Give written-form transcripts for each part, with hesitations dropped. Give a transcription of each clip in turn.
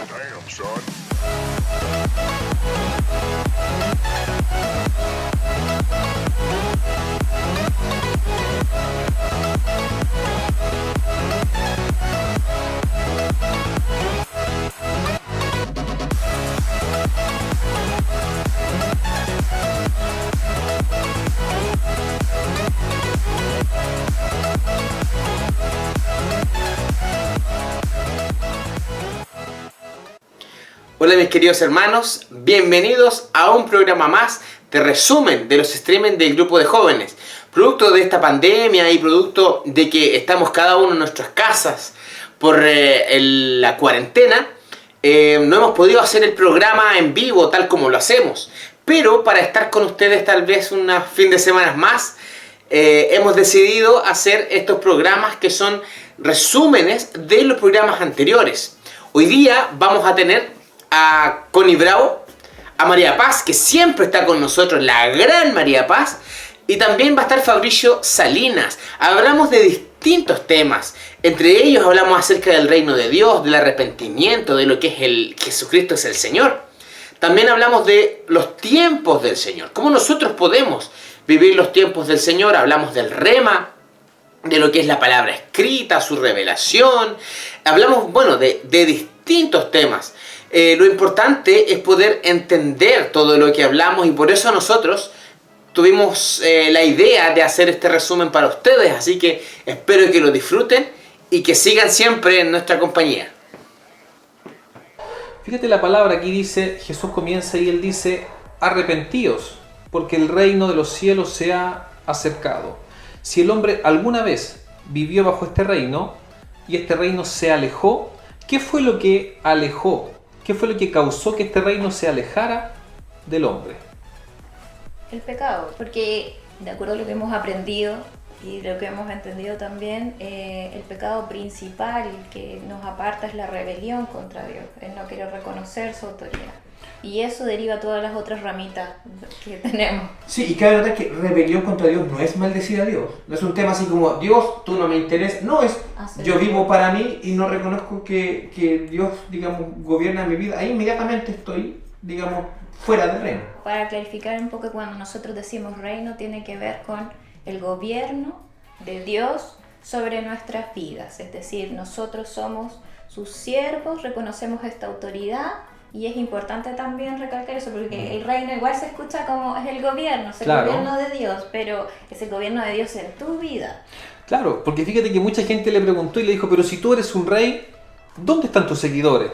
Damn, son. Hola mis queridos hermanos, bienvenidos a un programa más de resumen de los streaming del grupo de jóvenes. Producto de esta pandemia y producto de que estamos cada uno en nuestras casas por la cuarentena, no hemos podido hacer el programa en vivo tal como lo hacemos. Pero para estar con ustedes tal vez unos fin de semana más, hemos decidido hacer estos programas que son resúmenes de los programas anteriores. Hoy día vamos a tener a Connie Bravo, a María Paz, que siempre está con nosotros, la gran María Paz, y también va a estar Fabricio Salinas. Hablamos de distintos temas, entre ellos hablamos acerca del reino de Dios, del arrepentimiento, de lo que es el Jesucristo es el Señor. También hablamos de los tiempos del Señor, cómo nosotros podemos vivir los tiempos del Señor. Hablamos del rema, de lo que es la palabra escrita, su revelación. Hablamos, de distintos temas. Lo importante es poder entender todo lo que hablamos y por eso nosotros tuvimos la idea de hacer este resumen para ustedes. Así que espero que lo disfruten y que sigan siempre en nuestra compañía. Fíjate la palabra aquí dice, Jesús comienza y él dice, arrepentíos, porque el reino de los cielos se ha acercado. Si el hombre alguna vez vivió bajo este reino y este reino se alejó, ¿qué fue lo que alejó? ¿Qué fue lo que causó que este reino se alejara del hombre? El pecado, porque de acuerdo a lo que hemos aprendido y lo que hemos entendido también, el pecado principal que nos aparta es la rebelión contra Dios, el no querer reconocer su autoridad. Y eso deriva todas las otras ramitas que tenemos. Sí, y cabe notar que rebelión contra Dios no es maldecir a Dios. No es un tema así como, Dios, tú no me interesas. No, es yo vivo para mí y no reconozco que Dios, digamos, gobierna mi vida. Ahí inmediatamente estoy, digamos, fuera del reino. Para clarificar un poco, cuando nosotros decimos reino, tiene que ver con el gobierno de Dios sobre nuestras vidas. Es decir, nosotros somos sus siervos, reconocemos esta autoridad. Y es importante también recalcar eso, porque el reino igual se escucha como es el gobierno, es el gobierno de Dios, pero es el gobierno de Dios en tu vida. Claro, porque fíjate que mucha gente le preguntó y le dijo, pero si tú eres un rey, ¿dónde están tus seguidores?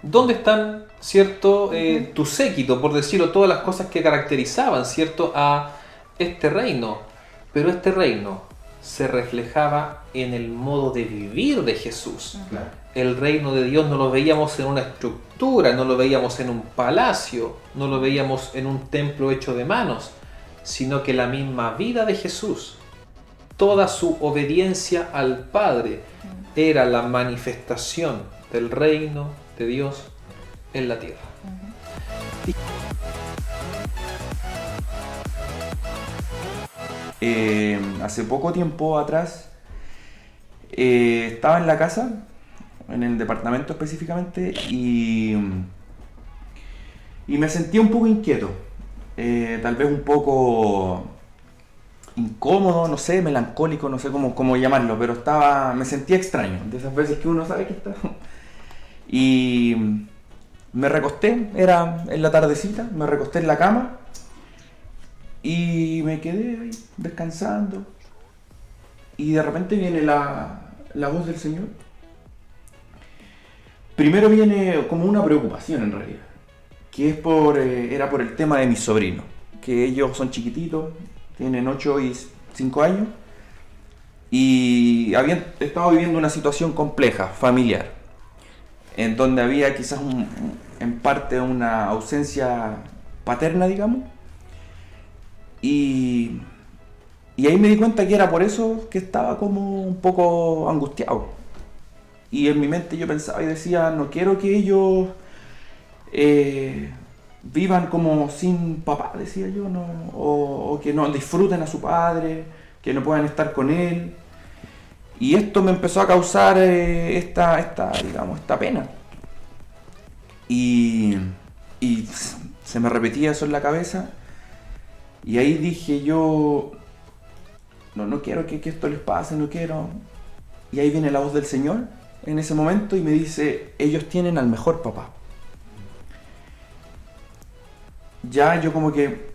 ¿Dónde están, cierto, tu séquito, por decirlo, todas las cosas que caracterizaban, cierto, a este reino? Pero este reino se reflejaba en el modo de vivir de Jesús. Claro. El reino de Dios no lo veíamos en una estructura, no lo veíamos en un palacio, no lo veíamos en un templo hecho de manos, sino que la misma vida de Jesús, toda su obediencia al Padre, era la manifestación del reino de Dios en la tierra. Hace poco tiempo atrás estaba en la casa, en el departamento específicamente, y me sentía un poco inquieto, tal vez un poco incómodo, no sé, melancólico, no sé cómo llamarlo, pero me sentía extraño, de esas veces que uno sabe que está. Y me recosté, era en la tardecita, me recosté en la cama y me quedé ahí descansando, y de repente viene la voz del Señor. Primero viene como una preocupación en realidad, que era por el tema de mis sobrinos, que ellos son chiquititos, tienen 8 y 5 años, y habían estado viviendo una situación compleja, familiar, en donde había quizás en parte una ausencia paterna, digamos, y ahí me di cuenta que era por eso que estaba como un poco angustiado. Y en mi mente yo pensaba y decía, no quiero que ellos vivan como sin papá, decía yo, ¿no? O que no disfruten a su padre, que no puedan estar con él. Y esto me empezó a causar esta pena. Y se me repetía eso en la cabeza. Y ahí dije yo, no quiero que esto les pase, no quiero. Y ahí viene la voz del Señor en ese momento y me dice, ellos tienen al mejor papá. Ya yo como que,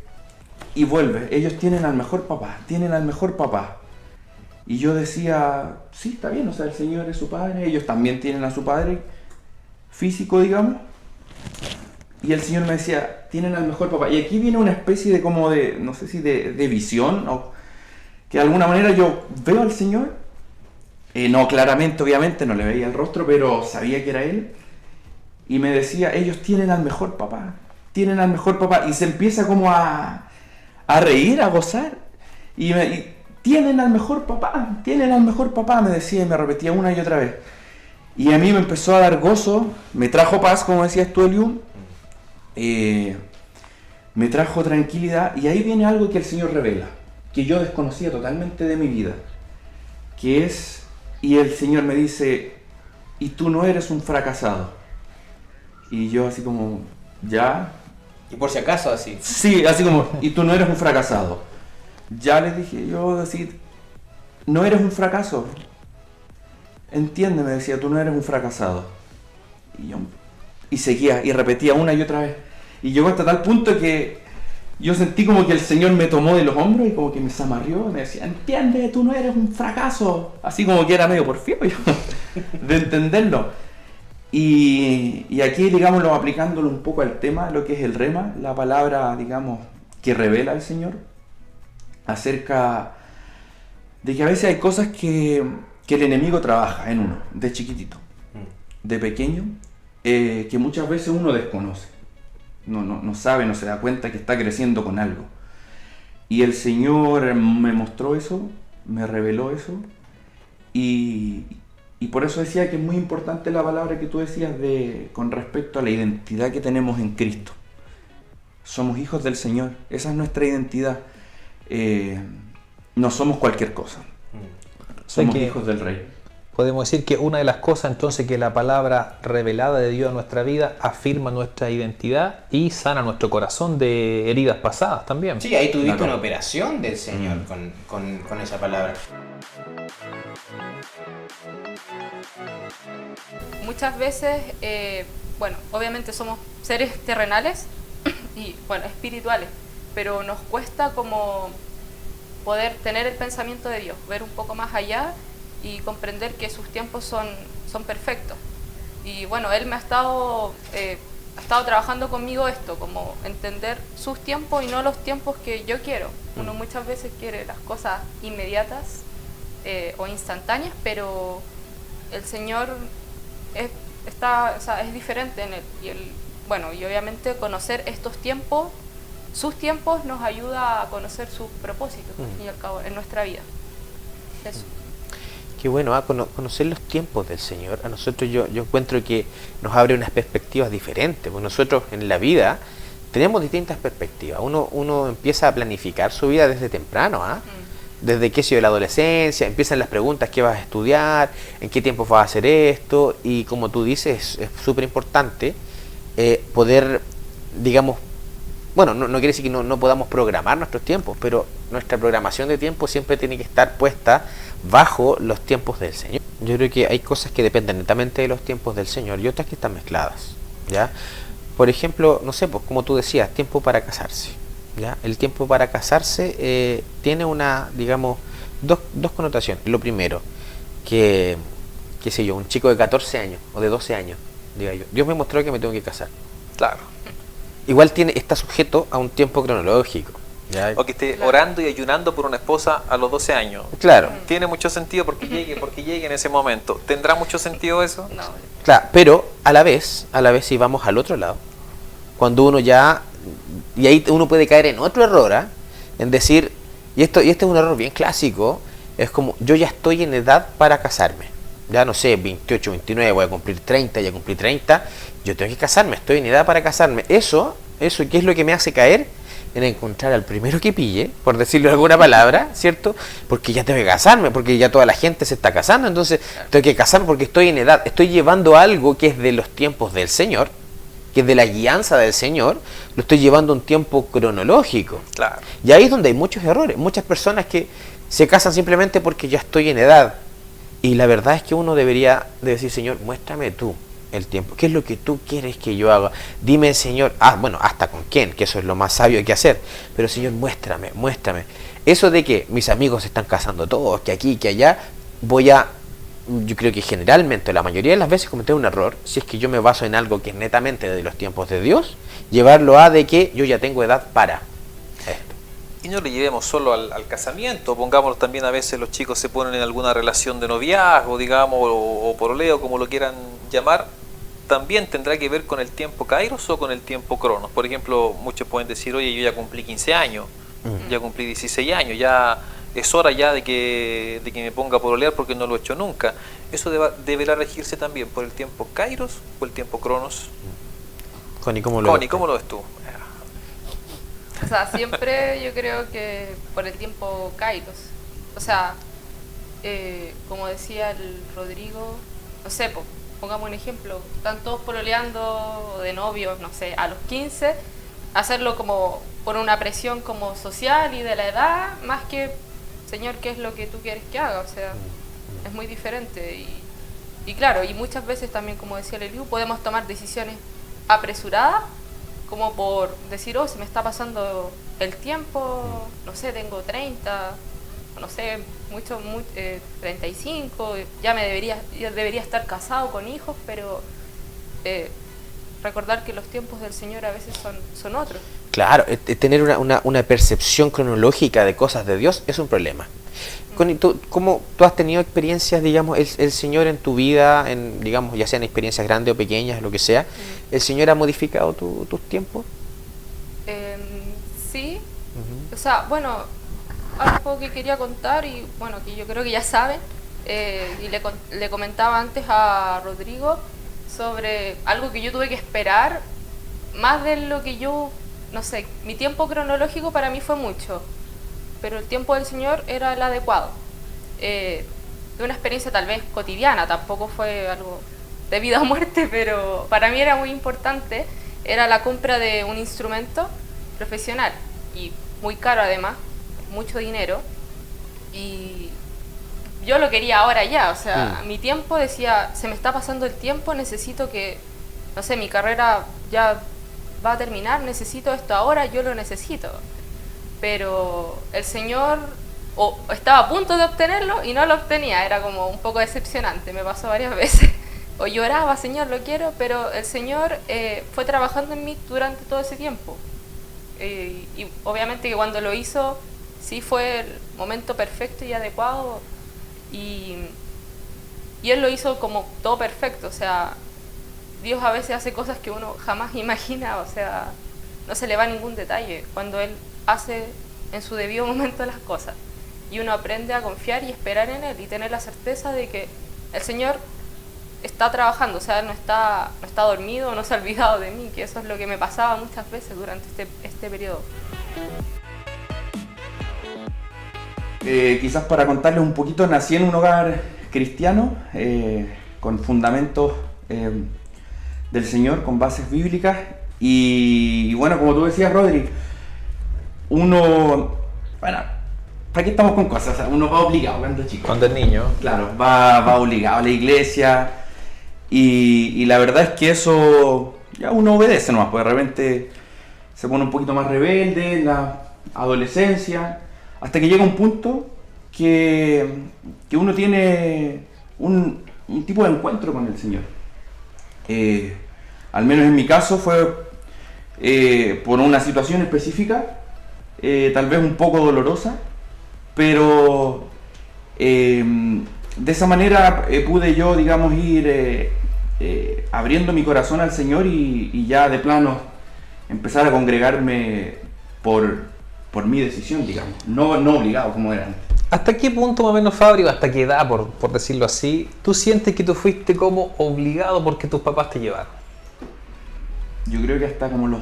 y vuelve, ellos tienen al mejor papá, tienen al mejor papá. Y yo decía, sí, está bien, o sea, el Señor es su padre, ellos también tienen a su padre físico, digamos. Y el Señor me decía, tienen al mejor papá. Y aquí viene una especie de como de, no sé si de visión, o que de alguna manera yo veo al Señor. No claramente, obviamente, no le veía el rostro, pero sabía que era Él. Y me decía, ellos tienen al mejor papá, tienen al mejor papá. Y se empieza como a reír, a gozar. Y tienen al mejor papá, me decía y me repetía una y otra vez. Y a mí me empezó a dar gozo, me trajo paz, como decías tú, Eliú. Me trajo tranquilidad, y ahí viene algo que el Señor revela, que yo desconocía totalmente de mi vida, que es, y el Señor me dice, y tú no eres un fracasado. Y yo así como, ¿ya? Y por si acaso así. Sí, así como, y tú no eres un fracasado. Ya le dije yo, decir, no eres un fracaso. Entiéndeme, decía, tú no eres un fracasado. Y seguía, y repetía una y otra vez. Y llegó hasta tal punto que yo sentí como que el Señor me tomó de los hombros y como que me zamarrió y me decía, entiende, tú no eres un fracaso. Así como que era medio porfío yo, de entenderlo. Y aquí, digámoslo, aplicándolo un poco al tema, lo que es el rema, la palabra, digamos, que revela el Señor, acerca de que a veces hay cosas que el enemigo trabaja en uno, de chiquitito, de pequeño, que muchas veces uno desconoce, no sabe, no se da cuenta que está creciendo con algo. Y el Señor me mostró eso, me reveló eso, y por eso decía que es muy importante la palabra que tú decías con respecto a la identidad que tenemos en Cristo. Somos hijos del Señor, esa es nuestra identidad. No somos cualquier cosa, somos hijos del Rey. Podemos decir que una de las cosas entonces que la palabra revelada de Dios en nuestra vida afirma nuestra identidad y sana nuestro corazón de heridas pasadas también. Sí, ahí tuviste una operación del Señor con esa palabra. Muchas veces, obviamente somos seres terrenales y, espirituales, pero nos cuesta como poder tener el pensamiento de Dios, ver un poco más allá y comprender que sus tiempos son perfectos. Y Él me ha estado trabajando conmigo esto, como entender sus tiempos y no los tiempos que yo quiero. Uno muchas veces quiere las cosas inmediatas o instantáneas, pero el Señor es diferente en él. Y obviamente conocer estos tiempos, sus tiempos, nos ayuda a conocer sus propósitos, al fin y al cabo, en nuestra vida. Eso. Qué bueno, conocer los tiempos del Señor. A nosotros yo encuentro que nos abre unas perspectivas diferentes, porque nosotros en la vida tenemos distintas perspectivas. Uno empieza a planificar su vida desde temprano, desde qué sé yo, la adolescencia, empiezan las preguntas: ¿qué vas a estudiar? ¿En qué tiempo vas a hacer esto? Y como tú dices, es súper importante poder, digamos, no quiere decir que no podamos programar nuestros tiempos, pero nuestra programación de tiempo siempre tiene que estar puesta bajo los tiempos del Señor. Yo creo que hay cosas que dependen netamente de los tiempos del Señor y otras que están mezcladas, ¿ya? Por ejemplo, no sé, pues como tú decías, tiempo para casarse, ¿ya? El tiempo para casarse tiene dos connotaciones. Lo primero, qué sé yo, un chico de 14 años o de 12 años, diga yo, Dios me mostró que me tengo que casar. Claro. Igual está sujeto a un tiempo cronológico, ¿ya? O que esté orando y ayunando por una esposa a los 12 años. Claro. Tiene mucho sentido porque llegue en ese momento. ¿Tendrá mucho sentido eso? No. Claro, pero a la vez, si vamos al otro lado, cuando uno ya, y ahí uno puede caer en otro error, en decir, y este es un error bien clásico, es como, yo ya estoy en edad para casarme, ya no sé, 28, 29, voy a cumplir 30, ya cumplí 30, yo tengo que casarme, estoy en edad para casarme. Eso, ¿qué es lo que me hace caer? En encontrar al primero que pille, por decirlo de alguna palabra, ¿cierto? Porque ya tengo que casarme, porque ya toda la gente se está casando, entonces tengo que casarme porque estoy en edad, estoy llevando algo que es de los tiempos del Señor, que es de la guianza del Señor, lo estoy llevando a un tiempo cronológico. Claro. Y ahí es donde hay muchos errores, muchas personas que se casan simplemente porque ya estoy en edad. Y la verdad es que uno debería decir, Señor, muéstrame tú el tiempo. ¿Qué es lo que tú quieres que yo haga? Dime, Señor, bueno, hasta con quién, que eso es lo más sabio que hacer. Pero, Señor, muéstrame. Eso de que mis amigos se están casando todos, que aquí, que allá, yo creo que generalmente, la mayoría de las veces cometer un error, si es que yo me baso en algo que es netamente de los tiempos de Dios, llevarlo a de que yo ya tengo edad para esto. Y no le llevemos solo al casamiento, pongámoslo también a veces los chicos se ponen en alguna relación de noviazgo, digamos, o poroleo, como lo quieran llamar, también tendrá que ver con el tiempo Kairos o con el tiempo Cronos. Por ejemplo, muchos pueden decir, oye, yo ya cumplí 15 años, ya cumplí 16 años, ya es hora ya de que me ponga a porolear porque no lo he hecho nunca. ¿Eso deberá regirse también por el tiempo Kairos o el tiempo Cronos? Connie, ¿cómo lo ves tú? O sea, siempre yo creo que por el tiempo Kairos. O sea, como decía el Rodrigo, no sé, pongamos un ejemplo, están todos pololeando de novios, no sé, a los 15, hacerlo como por una presión como social y de la edad, más que, Señor, ¿qué es lo que tú quieres que haga? O sea, es muy diferente. Y claro, y muchas veces también, como decía el Eliu, podemos tomar decisiones apresuradas, como por decir, se me está pasando el tiempo, no sé, tengo 30, no sé, 35, ya debería estar casado con hijos, pero recordar que los tiempos del Señor a veces son otros. Claro, tener una percepción cronológica de cosas de Dios es un problema. Connie, ¿tú has tenido experiencias, digamos, el Señor en tu vida, digamos, ya sean experiencias grandes o pequeñas, lo que sea, el Señor ha modificado tus tiempos? Sí, o sea, bueno, algo que quería contar y bueno, que yo creo que ya saben, y le comentaba antes a Rodrigo sobre algo que yo tuve que esperar, más de lo que yo, no sé, mi tiempo cronológico para mí fue mucho, pero el tiempo del Señor era el adecuado. De una experiencia tal vez cotidiana, tampoco fue algo de vida o muerte, pero para mí era muy importante, era la compra de un instrumento profesional y muy caro además, mucho dinero, y yo lo quería ahora ya, o sea, mi tiempo decía, se me está pasando el tiempo, necesito que, no sé, mi carrera ya va a terminar, necesito esto ahora, yo lo necesito. Pero el Señor estaba a punto de obtenerlo y no lo obtenía, era como un poco decepcionante, me pasó varias veces. O lloraba, Señor, lo quiero, pero el Señor fue trabajando en mí durante todo ese tiempo. Y obviamente que cuando lo hizo, sí fue el momento perfecto y adecuado. Y Él lo hizo como todo perfecto, o sea, Dios a veces hace cosas que uno jamás imagina, o sea, no se le va ningún detalle cuando Él hace en su debido momento las cosas. Y uno aprende a confiar y esperar en Él y tener la certeza de que el Señor está trabajando, o sea, Él no está dormido, no se ha olvidado de mí, que eso es lo que me pasaba muchas veces durante este periodo. Quizás para contarles un poquito, nací en un hogar cristiano, con fundamentos del Señor, con bases bíblicas, y bueno, como tú decías, Rodri, uno, bueno, ¿para qué estamos con cosas? O sea, uno va obligado cuando es chico. Cuando es niño. Claro, va obligado a la iglesia, y la verdad es que eso, ya uno obedece nomás, pues de repente se pone un poquito más rebelde en la adolescencia, hasta que llega un punto que uno tiene un tipo de encuentro con el Señor. Al menos en mi caso fue por una situación específica, tal vez un poco dolorosa, pero de esa manera pude yo, digamos, ir abriendo mi corazón al Señor y ya de plano empezar a congregarme por mi decisión, digamos, no obligado como era antes. ¿Hasta qué punto más o menos, Fabri, o hasta qué edad, por decirlo así, tú sientes que tú fuiste como obligado porque tus papás te llevaron? Yo creo que hasta como los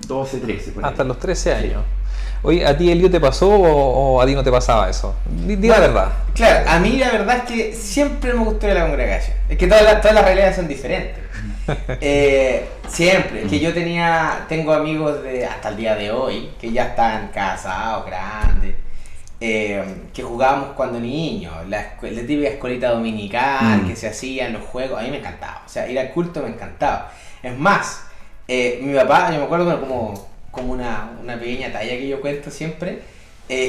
12, 13. Por ahí. Hasta los 13 años. Sí. Oye, ¿a ti, Elio, te pasó o a ti no te pasaba eso? Di la verdad. Claro, a mí la verdad es que siempre me gustó la congregación. Es que todas las realidades son diferentes. Siempre, que yo tengo amigos hasta el día de hoy, que ya están casados, grandes, que jugábamos cuando niños, la típica escuelita dominical que se hacían los juegos, a mí me encantaba, o sea, ir al culto me encantaba. Es más, mi papá, yo me acuerdo como una pequeña talla que yo cuento siempre,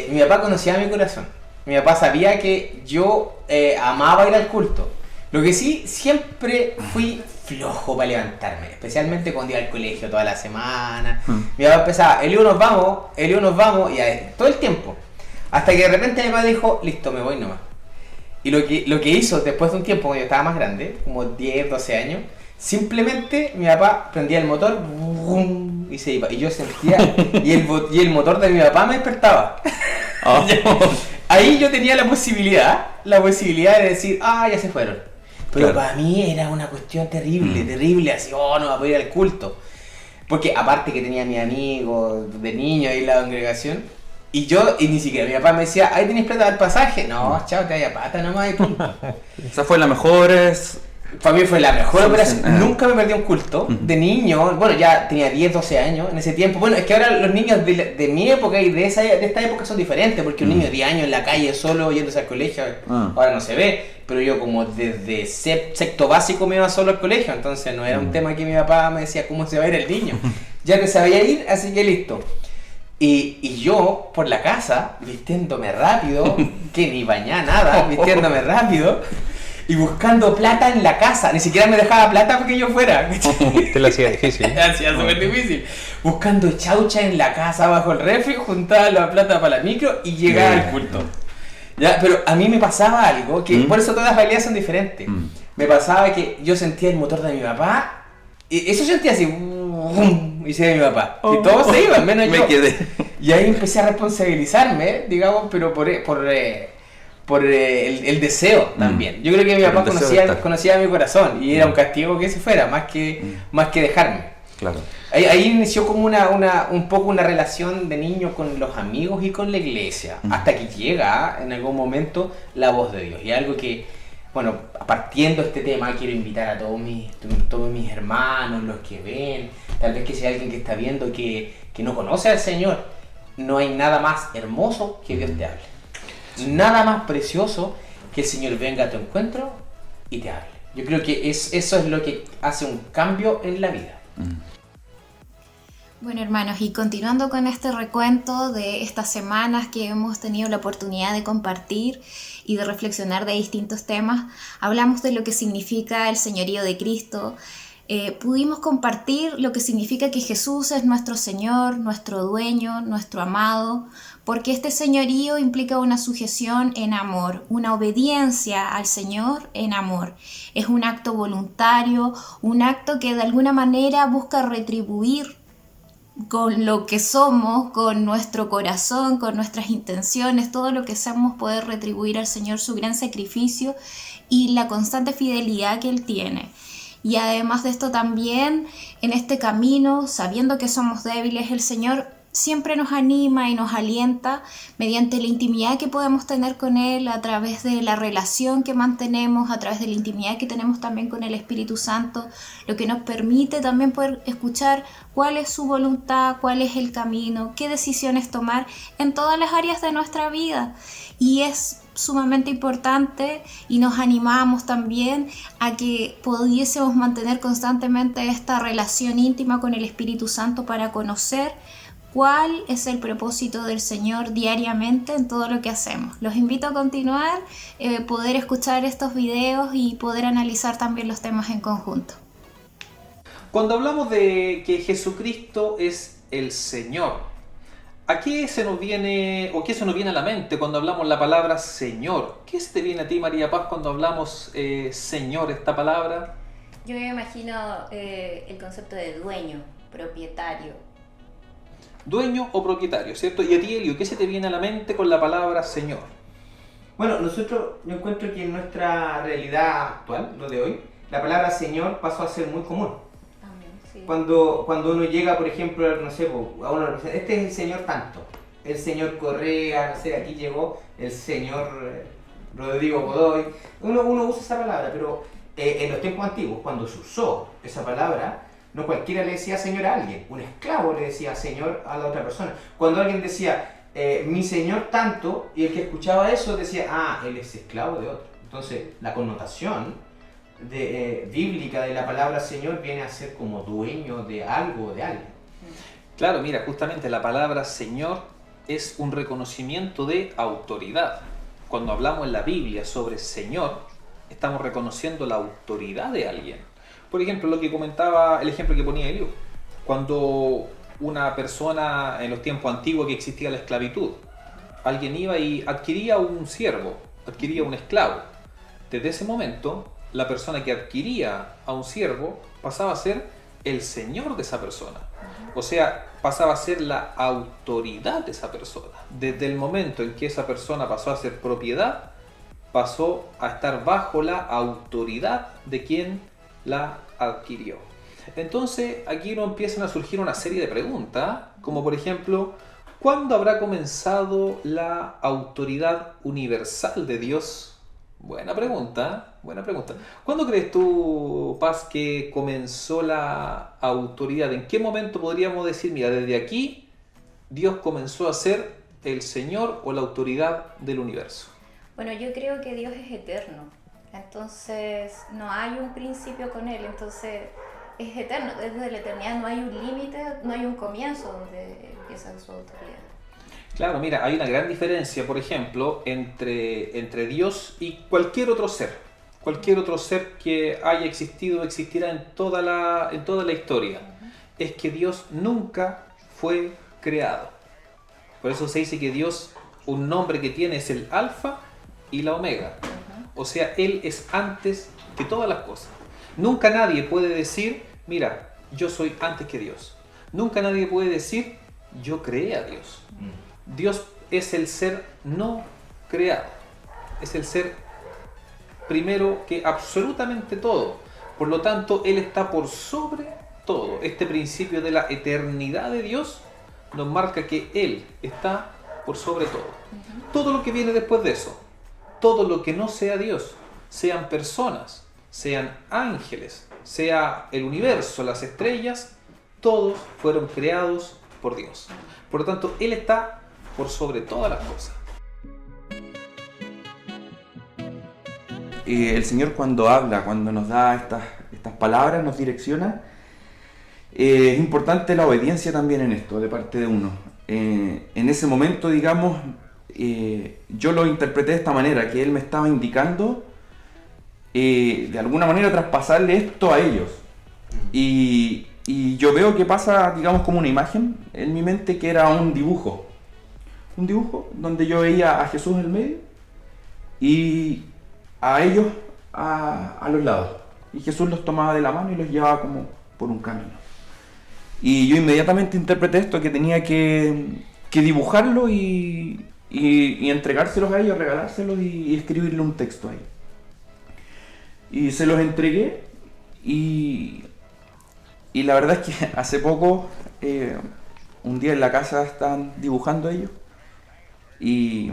mi papá conocía mi corazón, mi papá sabía que yo amaba ir al culto. Lo que sí, siempre fui flojo para levantarme, especialmente cuando iba al colegio toda la semana. Mi papá empezaba, Eliu nos vamos, y todo el tiempo. Hasta que de repente mi papá dijo, listo, me voy nomás. Y lo que hizo después de un tiempo, cuando yo estaba más grande, como 10, 12 años, simplemente mi papá prendía el motor y se iba. Y yo sentía, y el motor de mi papá me despertaba. Oh. Ahí yo tenía la posibilidad de decir, ya se fueron. Pero claro, para mí era una cuestión terrible, así, no va a poder ir al culto. Porque aparte que tenía mis amigos de niños ahí en la congregación, y ni siquiera mi papá me decía, ahí tenés plata del pasaje. No, chao, te vaya pata nomás y punto. Esa fue la mejor... Para mí fue la mejor operación. Nunca me perdí un culto. De niño, bueno, ya tenía 10, 12 años en ese tiempo. Bueno, es que ahora los niños de mi época y de esta época son diferentes, porque un niño de 10 años en la calle solo yéndose al colegio, ahora no se ve. Pero yo como desde sexto básico me iba solo al colegio, entonces no era un tema que mi papá me decía cómo se va a ir el niño. Ya que sabía ir, así que listo. Y yo por la casa, vistiéndome rápido, que ni bañaba nada, vistiéndome rápido, y buscando plata en la casa. Ni siquiera me dejaba plata porque yo fuera. Te lo hacía difícil. Hacía súper difícil. Buscando chaucha en la casa bajo el refri, juntaba la plata para la micro y llegaba al culto. ¿Ya? Pero a mí me pasaba algo, que por eso todas las realidades son diferentes. Me pasaba que yo sentía el motor de mi papá, y eso sentía así, y se iba mi papá. Y todos se iban, menos yo. Me quedé. Y ahí empecé a responsabilizarme, digamos, pero por el deseo también. Yo creo que mi papá conocía mi corazón y era un castigo que se fuera, más que dejarme. Claro. Ahí inició como un poco una relación de niño con los amigos y con la iglesia, hasta que llega en algún momento la voz de Dios. Y algo que, bueno, partiendo de este tema, quiero invitar a todos mis hermanos, los que ven, tal vez que sea alguien que está viendo que no conoce al Señor, no hay nada más hermoso que Dios te hable. Nada más precioso que el Señor venga a tu encuentro y te hable. Yo creo que eso es lo que hace un cambio en la vida. Bueno, hermanos, y continuando con este recuento de estas semanas que hemos tenido la oportunidad de compartir y de reflexionar de distintos temas, hablamos de lo que significa el señorío de Cristo. Pudimos compartir lo que significa que Jesús es nuestro Señor, nuestro dueño, nuestro amado, porque este señorío implica una sujeción en amor, una obediencia al Señor en amor. Es un acto voluntario, un acto que de alguna manera busca retribuir con lo que somos, con nuestro corazón, con nuestras intenciones, todo lo que hacemos, poder retribuir al Señor su gran sacrificio y la constante fidelidad que Él tiene. Y además de esto también, en este camino, sabiendo que somos débiles, el Señor siempre nos anima y nos alienta mediante la intimidad que podemos tener con Él, a través de la relación que mantenemos, a través de la intimidad que tenemos también con el Espíritu Santo, lo que nos permite también poder escuchar cuál es su voluntad, cuál es el camino, qué decisiones tomar en todas las áreas de nuestra vida. Y es sumamente importante y nos animamos también a que pudiésemos mantener constantemente esta relación íntima con el Espíritu Santo para conocer cuál es el propósito del Señor diariamente en todo lo que hacemos. Los invito a continuar, poder escuchar estos videos y poder analizar también los temas en conjunto. Cuando hablamos de que Jesucristo es el Señor, ¿a qué se nos viene o qué se nos viene a la mente cuando hablamos la palabra Señor? ¿Qué se te viene a ti, María Paz, cuando hablamos Señor, esta palabra? Yo me imagino el concepto de dueño, propietario. Dueño o propietario, ¿cierto? Y a ti, Elio, ¿qué se te viene a la mente con la palabra Señor? Bueno, yo encuentro que en nuestra realidad actual, lo de hoy, la palabra Señor pasó a ser muy común. Sí. Cuando uno llega, por ejemplo, no sé, a uno, este es el señor tanto, el señor Correa, no sé, aquí llegó el señor Rodrigo Godoy, uno usa esa palabra, pero en los tiempos antiguos, cuando se usó esa palabra, no cualquiera le decía señor a alguien. Un esclavo le decía señor a la otra persona. Cuando alguien decía mi señor tanto, y el que escuchaba eso decía, él es esclavo de otro. Entonces, la connotación bíblica de la palabra señor viene a ser como dueño de algo o de alguien. Claro, mira, justamente la palabra Señor es un reconocimiento de autoridad. Cuando hablamos en la Biblia sobre Señor, estamos reconociendo la autoridad de alguien. Por ejemplo, lo que comentaba, el ejemplo que ponía Eliú, cuando una persona en los tiempos antiguos que existía la esclavitud, alguien iba y adquiría un siervo, adquiría un esclavo. Desde ese momento, la persona que adquiría a un siervo pasaba a ser el señor de esa persona. O sea, pasaba a ser la autoridad de esa persona. Desde el momento en que esa persona pasó a ser propiedad, pasó a estar bajo la autoridad de quien la adquirió. Entonces, aquí nos empiezan a surgir una serie de preguntas, como por ejemplo, ¿cuándo habrá comenzado la autoridad universal de Dios? Buena pregunta, buena pregunta. ¿Cuándo crees tú, Paz, que comenzó la autoridad? ¿En qué momento podríamos decir, mira, desde aquí Dios comenzó a ser el Señor o la autoridad del universo? Bueno, yo creo que Dios es eterno, entonces no hay un principio con Él, entonces es eterno, desde la eternidad no hay un límite, no hay un comienzo donde empieza su autoridad. Claro, mira, hay una gran diferencia, por ejemplo, entre Dios y cualquier otro ser que haya existido o existirá en toda la historia. Es que Dios nunca fue creado. Por eso se dice que Dios, un nombre que tiene es el Alfa y la Omega. O sea, Él es antes que todas las cosas. Nunca nadie puede decir, mira, yo soy antes que Dios. Nunca nadie puede decir, yo creé a Dios. Dios es el ser no creado. Es el ser primero que absolutamente todo. Por lo tanto, Él está por sobre todo. Este principio de la eternidad de Dios nos marca que Él está por sobre todo. Todo lo que viene después de eso, todo lo que no sea Dios, sean personas, sean ángeles, sea el universo, las estrellas, todos fueron creados por Dios. Por lo tanto, Él está por sobre todas las cosas. El Señor cuando habla, cuando nos da estas palabras, nos direcciona, es importante la obediencia también en esto, de parte de uno. En ese momento, digamos, yo lo interpreté de esta manera, que Él me estaba indicando de alguna manera traspasarle esto a ellos. Y yo veo que pasa, digamos, como una imagen en mi mente, que era un dibujo donde yo veía a Jesús en el medio y a ellos a los lados. Y Jesús los tomaba de la mano y los llevaba como por un camino. Y yo inmediatamente interpreté esto, que tenía que dibujarlo y entregárselos a ellos, regalárselos y escribirle un texto ahí. Y se los entregué y la verdad es que hace poco, un día en la casa estaban dibujando ellos y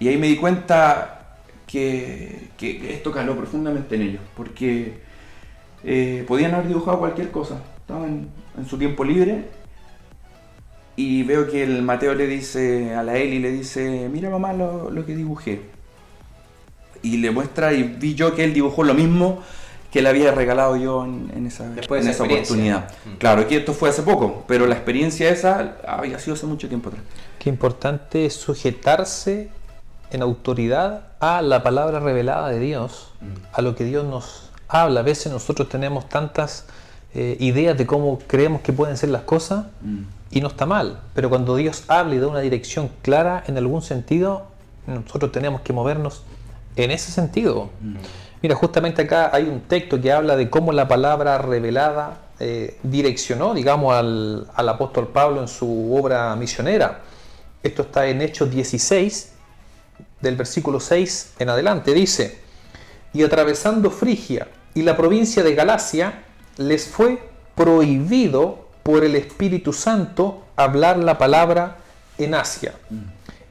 ahí me di cuenta que esto caló profundamente en ellos, porque podían haber dibujado cualquier cosa, estaban en su tiempo libre, y veo que el Mateo le dice a la Eli, le dice, mira mamá lo que dibujé, y le muestra, y vi yo que él dibujó lo mismo que le había regalado yo en esa oportunidad. Claro, que esto fue hace poco, pero la experiencia esa había sido hace mucho tiempo atrás. Qué importante es sujetarse en autoridad a la palabra revelada de Dios, a lo que Dios nos habla. A veces nosotros tenemos tantas ideas de cómo creemos que pueden ser las cosas y no está mal, pero cuando Dios habla y da una dirección clara en algún sentido, nosotros tenemos que movernos en ese sentido. Mira, justamente acá hay un texto que habla de cómo la palabra revelada direccionó, digamos, al apóstol Pablo en su obra misionera. Esto está en Hechos 16, del versículo 6 en adelante. Dice, y atravesando Frigia y la provincia de Galacia, les fue prohibido por el Espíritu Santo hablar la palabra en Asia.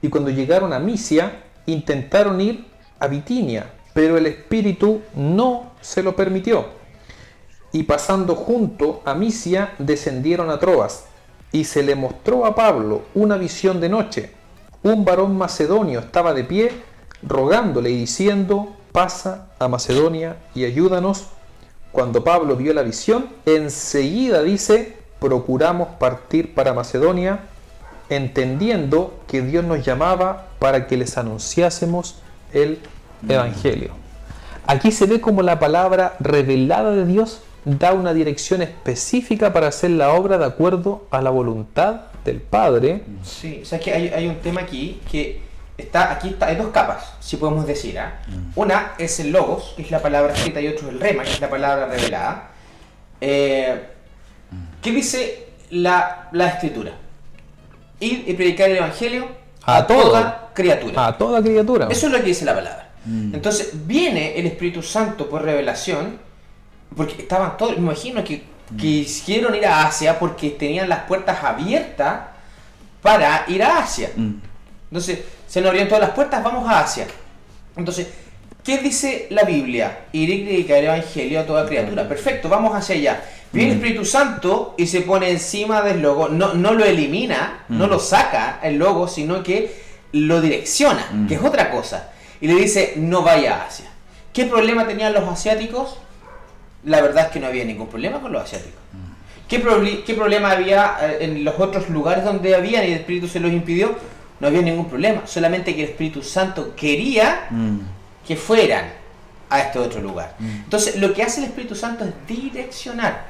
Y cuando llegaron a Misia, intentaron ir a Bitinia, pero el Espíritu no se lo permitió. Y pasando junto a Misia, descendieron a Troas, y se le mostró a Pablo una visión de noche. Un varón macedonio estaba de pie, rogándole y diciendo: pasa a Macedonia y ayúdanos. Cuando Pablo vio la visión, enseguida dice: procuramos partir para Macedonia, entendiendo que Dios nos llamaba para que les anunciásemos el Evangelio. Aquí se ve como la palabra revelada de Dios da una dirección específica para hacer la obra de acuerdo a la voluntad del Padre. Sí, o sea, que hay un tema aquí que hay dos capas, si podemos decir. Una es el logos, que es la palabra escrita, y otro es el rema, que es la palabra revelada. ¿Qué dice la escritura? Ir y predicar el evangelio a toda criatura. A toda criatura. Eso es lo que dice la palabra. Entonces viene el Espíritu Santo por revelación, porque estaban todos, me imagino que quisieron ir a Asia porque tenían las puertas abiertas para ir a Asia. Entonces se nos abrieron todas las puertas, vamos a Asia. Entonces, ¿qué dice la Biblia? Ir y predicar el evangelio a toda criatura. Perfecto, vamos hacia allá. Viene el Espíritu Santo y se pone encima del logo, no lo elimina, no lo saca el logo, sino que lo direcciona, que es otra cosa. Y le dice: no vaya a Asia. ¿Qué problema tenían los asiáticos? La verdad es que no había ningún problema con los asiáticos. ¿Qué problema había en los otros lugares donde habían y el Espíritu se los impidió? No había ningún problema, solamente que el Espíritu Santo quería que fueran a este otro lugar. Entonces, lo que hace el Espíritu Santo es direccionar.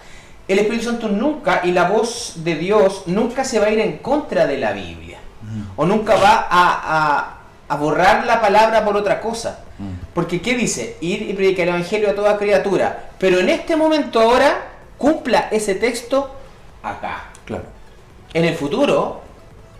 El Espíritu Santo nunca, y la voz de Dios nunca se va a ir en contra de la Biblia, o nunca va a borrar la palabra por otra cosa. Porque ¿qué dice? Ir y predicar el evangelio a toda criatura. Pero en este momento ahora, cumpla ese texto acá. Claro. En el futuro,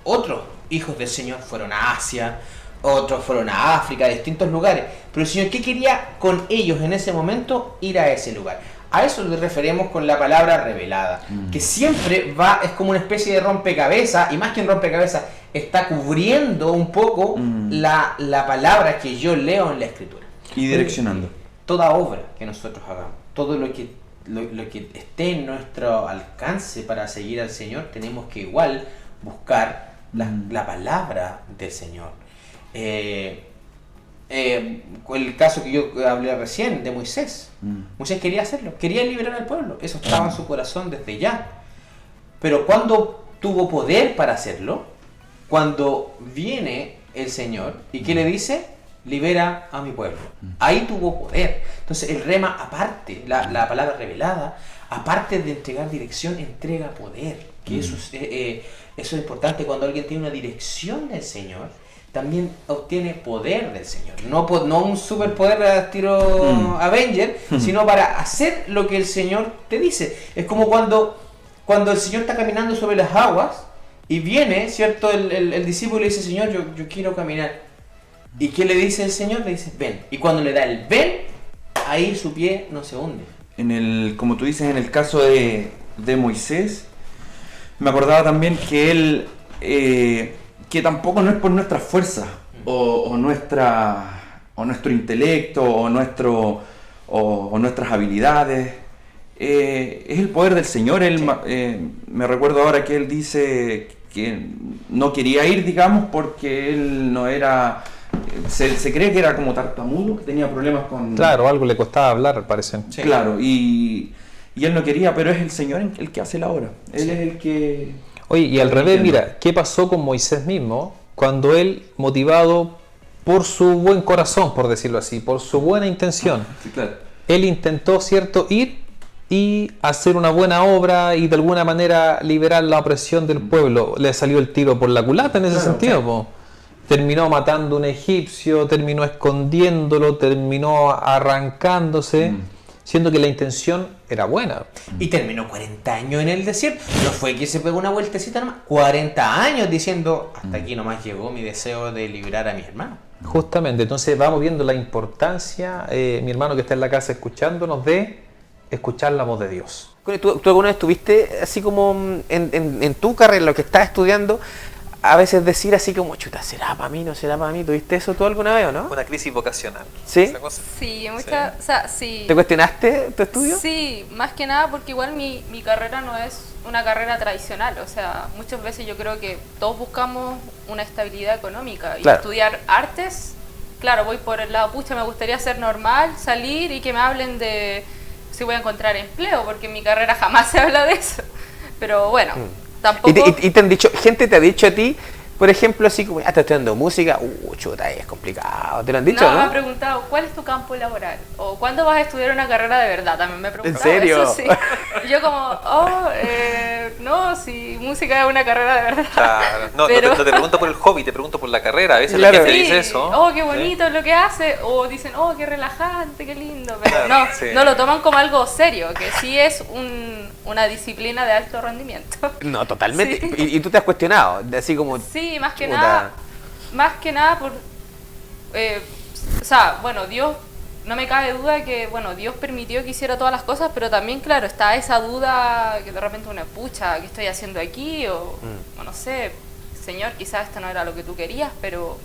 otros hijos del Señor fueron a Asia, otros fueron a África, a distintos lugares. Pero el Señor, ¿qué quería con ellos en ese momento? Ir a ese lugar. A eso le referimos con la palabra revelada, que siempre es como una especie de rompecabezas, y más que un rompecabezas, está cubriendo un poco la palabra que yo leo en la Escritura. Y direccionando. Toda obra que nosotros hagamos, todo lo que esté en nuestro alcance para seguir al Señor, tenemos que igual buscar la palabra del Señor. El caso que yo hablé recién de Moisés. Moisés quería hacerlo, quería liberar al pueblo, eso estaba en su corazón desde ya. Pero cuando tuvo poder para hacerlo, cuando viene el Señor y ¿qué le dice? Libera a mi pueblo. Ahí tuvo poder. Entonces el rema, aparte, la palabra revelada, aparte de entregar dirección, entrega poder. Que eso es importante. Cuando alguien tiene una dirección del Señor, también obtiene poder del Señor. No un superpoder a estilo Avenger, sino para hacer lo que el Señor te dice. Es como cuando el Señor está caminando sobre las aguas y viene, ¿cierto? El discípulo le dice: Señor, yo quiero caminar. ¿Y qué le dice el Señor? Le dice: ven. Y cuando le da el ven, ahí su pie no se hunde. Como tú dices, en el caso de Moisés, me acordaba también que él... que tampoco no es por nuestras fuerzas o nuestro intelecto o nuestras habilidades, es el poder del Señor. Él, me recuerdo ahora que él dice que no quería ir, digamos, porque él no era, se cree que era como tartamudo, que tenía problemas con... Claro, algo le costaba hablar, parece. Sí. Claro, y él no quería, pero es el Señor el que hace la obra. Él es el que... Oye, y al revés, mira, ¿qué pasó con Moisés mismo? Cuando él, motivado por su buen corazón, por decirlo así, por su buena intención, sí, claro, él intentó, ¿cierto?, ir y hacer una buena obra y de alguna manera liberar la opresión del pueblo. Le salió el tiro por la culata en ese sentido, po. Terminó matando a un egipcio, terminó escondiéndolo, terminó arrancándose, siendo que la intención era buena. Y terminó 40 años en el desierto. No fue que se pegó una vueltecita nomás. 40 años diciendo: hasta aquí nomás llegó mi deseo de liberar a mi hermano. Justamente, entonces vamos viendo la importancia, mi hermano que está en la casa escuchándonos, de escuchar la voz de Dios. ¿Tú alguna vez estuviste así como en tu carrera, lo que estás estudiando, a veces decir así como, chuta, ¿será para mí? ¿No será para mí? ¿Tuviste eso tú alguna vez o no? Una crisis vocacional. ¿Sí? Esa cosa. Sí, muchas, o sea, sí. ¿Te cuestionaste tu estudio? Sí, más que nada porque igual mi carrera no es una carrera tradicional, o sea, muchas veces yo creo que todos buscamos una estabilidad económica y Claro. estudiar artes, claro, voy por el lado, pucha, me gustaría ser normal, salir y que me hablen de si voy a encontrar empleo, porque en mi carrera jamás se habla de eso, pero bueno, tampoco... ¿Y te han dicho, gente te ha dicho a ti, por ejemplo, así como, estás estudiando música, chuta, es complicado, ¿te lo han dicho, no, no? me han preguntado, ¿cuál es tu campo laboral? O ¿cuándo vas a estudiar una carrera de verdad? También me he preguntado. ¿En serio? Eso sí. Y yo como, no, si música es una carrera de verdad. Claro. No, Pero- no te pregunto por el hobby, te pregunto por la carrera. A veces Claro. la gente Sí, dice eso. oh, qué bonito es lo que hace, o dicen, oh, qué relajante, qué lindo, pero Claro, no, sí. no lo toman como algo serio, que sí es una disciplina de alto rendimiento. No, totalmente. Sí. ¿Y tú te has cuestionado? Así como, Sí, más que chuta. nada por, o sea, bueno, Dios, no me cabe duda que, bueno, Dios permitió que hiciera todas las cosas, pero también, claro, está esa duda que de repente una pucha, ¿qué estoy haciendo aquí? O no sé, Señor, quizás esto no era lo que tú querías, pero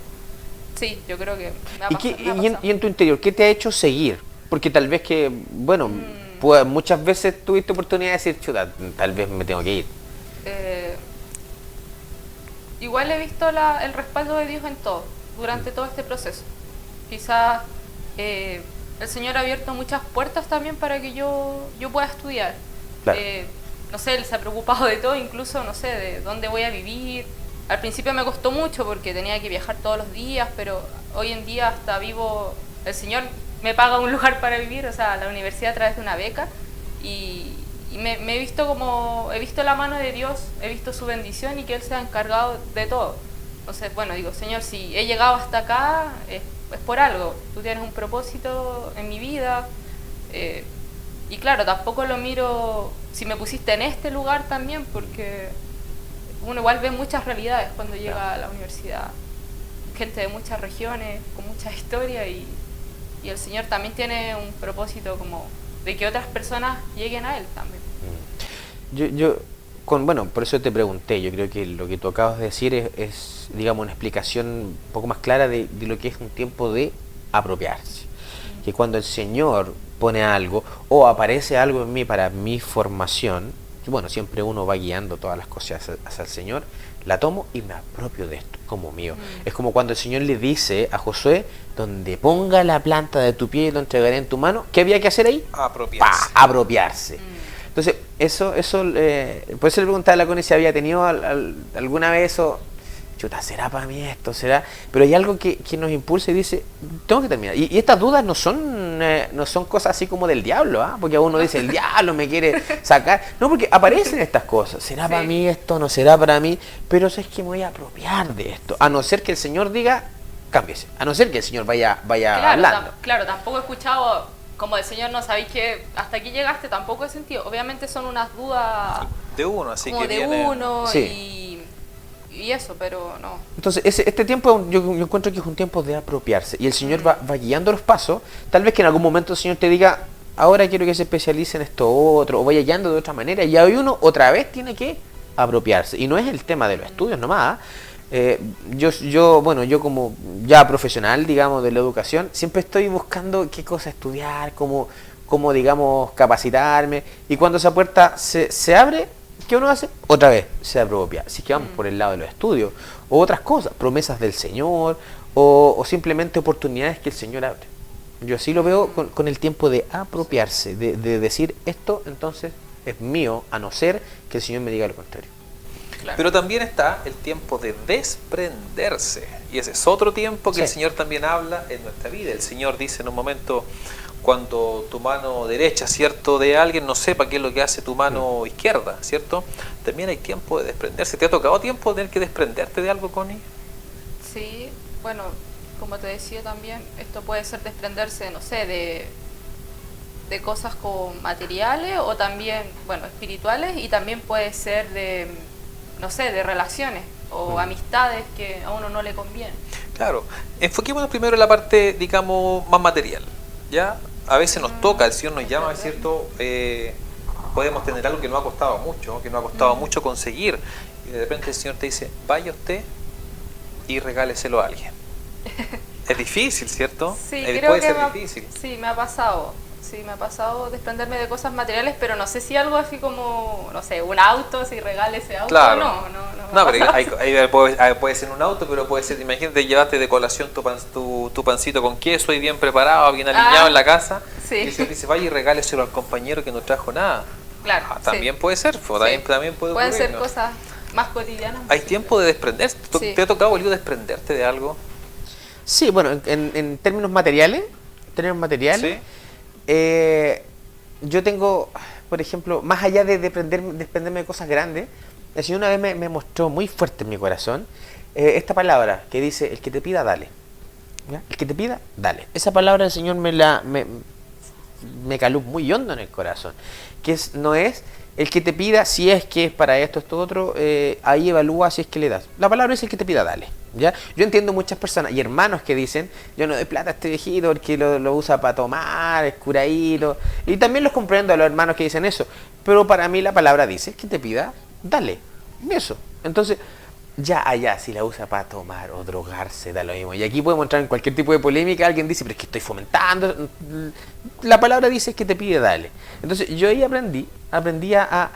sí, yo creo que me ha ¿Y, pasado. me ha y en, pasado. y en tu interior, qué te ha hecho seguir? Porque tal vez que, bueno, pues muchas veces tuviste oportunidad de decir, chuta, tal vez me tengo que ir. Igual he visto el respaldo de Dios en todo, durante todo este proceso. Quizás el Señor ha abierto muchas puertas también para que yo pueda estudiar. Claro. No sé, Él se ha preocupado de todo, incluso, no sé, de dónde voy a vivir. Al principio me costó mucho porque tenía que viajar todos los días, pero hoy en día hasta vivo, el Señor me paga un lugar para vivir, o sea, la universidad a través de una beca, y me he visto como, he visto la mano de Dios, he visto su bendición y que Él se ha encargado de todo. Entonces, bueno, digo, Señor, si he llegado hasta acá, es por algo, tú tienes un propósito en mi vida, y claro, tampoco lo miro, si me pusiste en este lugar también, porque uno igual ve muchas realidades cuando llega a la universidad, gente de muchas regiones, con mucha historia, y el Señor también tiene un propósito como de que otras personas lleguen a Él también. Bueno, por eso te pregunté, yo creo que lo que tú acabas de decir es digamos, una explicación un poco más clara de lo que es un tiempo de apropiarse. Que cuando el Señor pone algo o aparece algo en mí para mi formación, que bueno, siempre uno va guiando todas las cosas hacia el Señor, la tomo y me apropio de esto como mío. Es como cuando el Señor le dice a Josué, donde ponga la planta de tu pie y lo entregaré en tu mano, ¿qué había que hacer ahí? Apropiarse. Apropiarse. Entonces, por eso le preguntaba a la Connie si había tenido alguna vez eso, chuta, ¿será para mí esto? ¿Será? Pero hay algo que nos impulsa y dice, tengo que terminar. Y estas dudas no son cosas así como del diablo, ¿ah? Porque uno dice, el diablo me quiere sacar. No, porque aparecen estas cosas. ¿Será para mí esto? ¿No será para mí? Pero es que me voy a apropiar de esto. A no ser que el Señor diga, cámbiese. A no ser que el Señor vaya hablando. Claro, tampoco he escuchado como el Señor, no sabéis que hasta aquí llegaste, tampoco he sentido. Obviamente son unas dudas De uno, así como que de viene... uno Sí. y eso, pero no. Entonces, este tiempo yo encuentro que es un tiempo de apropiarse. Y el Señor va guiando los pasos. Tal vez que en algún momento el Señor te diga, ahora quiero que se especialice en esto otro, o vaya guiando de otra manera. Y hoy uno otra vez tiene que apropiarse. Y no es el tema de los estudios nomás. Yo como ya profesional, digamos, de la educación, siempre estoy buscando qué cosa estudiar, cómo digamos, capacitarme. Y cuando esa puerta se abre, ¿qué uno hace? Otra vez se apropia. Si es que vamos por el lado de los estudios, o otras cosas, promesas del Señor, o simplemente oportunidades que el Señor abre. Yo así lo veo con el tiempo de apropiarse, de decir esto entonces es mío, a no ser que el Señor me diga lo contrario. Claro. Pero también está el tiempo de desprenderse. Y ese es otro tiempo que el Señor también habla en nuestra vida. El Señor dice en un momento, cuando tu mano derecha, ¿cierto?, de alguien no sepa qué es lo que hace tu mano izquierda, ¿cierto? También hay tiempo de desprenderse. ¿Te ha tocado tiempo tener que desprenderte de algo, Connie? Sí, bueno, como te decía también, esto puede ser desprenderse, no sé, de cosas con materiales o también, bueno, espirituales, y también puede ser de, no sé, de relaciones o amistades que a uno no le convienen. Claro, enfoquémonos primero en la parte, digamos, más material, ¿ya? A veces nos toca, el Señor nos llama, ¿cierto? Podemos tener algo que nos ha costado mucho, que nos ha costado mucho conseguir, y de repente el Señor te dice, vaya usted y regáleselo a alguien. Es difícil, ¿cierto? Sí, creo puede que ser difícil. sí, me ha pasado. Sí, me ha pasado desprenderme de cosas materiales, pero no sé si algo así como, no sé, un auto, si regale ese auto. Claro. No, No, pero ahí puede ser un auto, pero puede ser, imagínate, llevaste de colación tu pancito con queso y bien preparado, bien alineado en la casa. Sí. Y el Señor dice, vaya y regáleselo al compañero que no trajo nada. Claro. También puede ser, también puede Pueden ocurrir, ser ¿no? cosas más cotidianas. Hay tiempo de desprenderse. Sí. ¿Te ha tocado, Bolívar, desprenderte de algo? Sí, bueno, en términos materiales, Sí. yo tengo, por ejemplo, más allá de desprenderme de cosas grandes, el Señor una vez me mostró muy fuerte en mi corazón esta palabra que dice, el que te pida, dale. ¿Ya? El que te pida, dale. Esa palabra el Señor me caló muy hondo en el corazón. No es el que te pida, si es que es para esto, otro, ahí evalúa si es que le das. La palabra es el que te pida, dale. ¿Ya? Yo entiendo muchas personas y hermanos que dicen, yo no doy plata a este viejito porque lo usa para tomar, es curadito. Y también los comprendo a los hermanos que dicen eso. Pero para mí la palabra dice, el que te pida, dale. Eso. Entonces, ya allá, si la usa para tomar o drogarse, da lo mismo. Y aquí podemos entrar en cualquier tipo de polémica. Alguien dice, pero es que estoy fomentando. La palabra dice que te pide, dale. Entonces, yo ahí aprendí a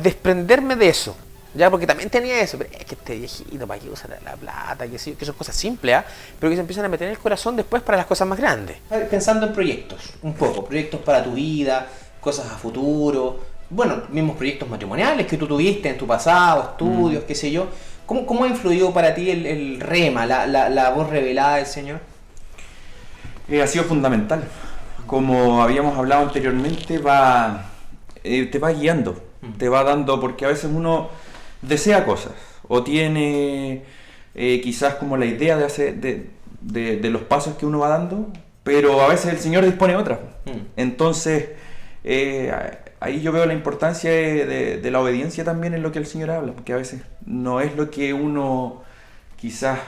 desprenderme de eso. Ya, porque también tenía eso, pero es que este viejito, ¿para qué usa la plata? Que son cosas simples, pero que se empiezan a meter en el corazón después para las cosas más grandes. Pensando en proyectos, un poco, proyectos para tu vida, cosas a futuro, bueno, mismos proyectos matrimoniales que tú tuviste en tu pasado, estudios, qué sé yo. ¿Cómo ha influido para ti el rema, la voz revelada del Señor? Ha sido fundamental. Como habíamos hablado anteriormente, te va guiando, te va dando, porque a veces uno desea cosas o tiene quizás como la idea de hacer de los pasos que uno va dando, pero a veces el Señor dispone otras. Entonces ahí yo veo la importancia de la obediencia también en lo que el Señor habla, porque a veces no es lo que uno quizás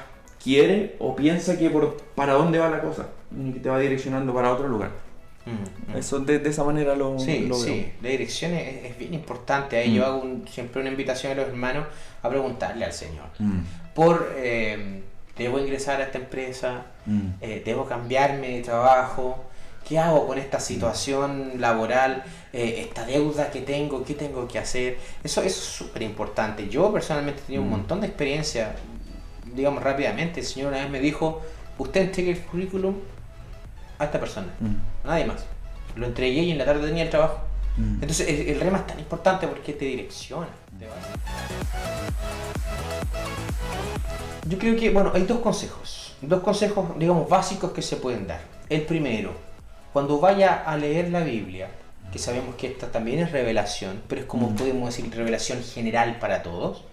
quiere o piensa que para dónde va la cosa, y que te va direccionando para otro lugar. Eso de esa manera lo veo. Sí, la dirección es bien importante. Ahí yo hago siempre una invitación a los hermanos a preguntarle al Señor ¿debo ingresar a esta empresa? ¿Debo cambiarme de trabajo? ¿Qué hago con esta situación laboral? ¿Esta deuda que tengo? ¿Qué tengo que hacer? Eso es súper importante. Yo personalmente he tenido un montón de experiencia, digamos rápidamente. El Señor una vez me dijo, usted entregue el currículum a esta persona, nadie más. Lo entregué y en la tarde tenía el trabajo. Entonces el rema es tan importante porque te direcciona. Yo creo que, bueno, hay dos consejos, digamos, básicos que se pueden dar. El primero, cuando vaya a leer la Biblia, que sabemos que esta también es revelación, pero es como podemos decir revelación general para todos,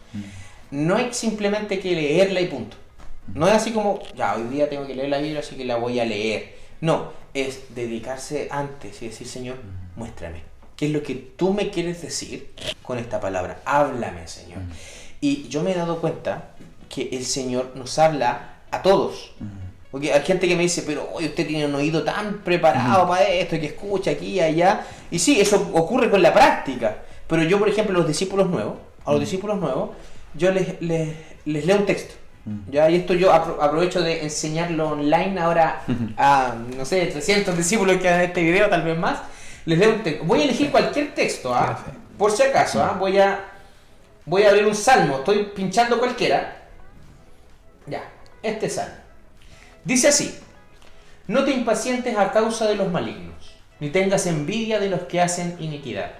no hay simplemente que leerla y punto. No es así como, ya, hoy día tengo que leer la Biblia, así que la voy a leer. No, es dedicarse antes y decir, Señor, muéstrame. ¿Qué es lo que tú me quieres decir con esta palabra? Háblame, Señor. Y yo me he dado cuenta que el Señor nos habla a todos. Porque hay gente que me dice, pero hoy usted tiene un oído tan preparado para esto, que escucha aquí y allá. Y sí, eso ocurre con la práctica. Pero yo, por ejemplo, a los discípulos nuevos, yo les leo un texto. Ya, y esto yo aprovecho de enseñarlo online ahora a, no sé, 300 discípulos que hagan este video, tal vez más. Les leo un texto. Voy a elegir cualquier texto, por si acaso, voy a abrir un salmo, estoy pinchando cualquiera. Ya, este salmo. Dice así: no te impacientes a causa de los malignos, ni tengas envidia de los que hacen iniquidad,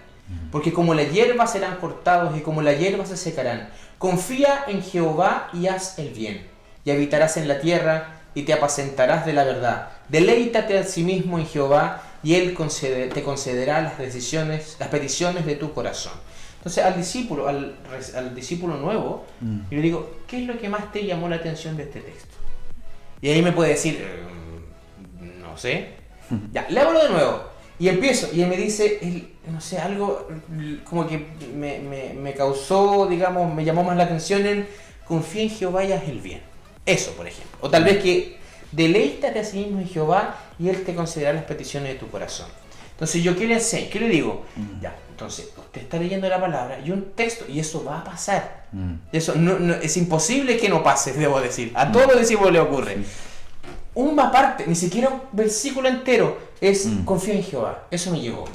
porque como la hierba serán cortados y como la hierba se secarán. Confía en Jehová y haz el bien, y habitarás en la tierra y te apacentarás de la verdad. Deleítate a sí mismo en Jehová y Él te concederá las peticiones de tu corazón. Entonces al discípulo nuevo, yo le digo, ¿qué es lo que más te llamó la atención de este texto? Y ahí me puede decir, no sé. Ya, léalo de nuevo. Y empiezo, y él me dice, no sé, algo como que me causó, digamos, me llamó más la atención en confía en Jehová y haz el bien. Eso, por ejemplo. O tal vez que deleítate a sí mismo en Jehová y Él te concederá las peticiones de tu corazón. Entonces, ¿yo qué le enseño? ¿Qué le digo? Ya, Entonces, usted está leyendo la palabra y un texto, y eso va a pasar. Eso no, es imposible que no pase, debo decir. A todos los discípulos le ocurre. Una parte, ni siquiera un versículo entero, es confía en Jehová. Eso me llegó.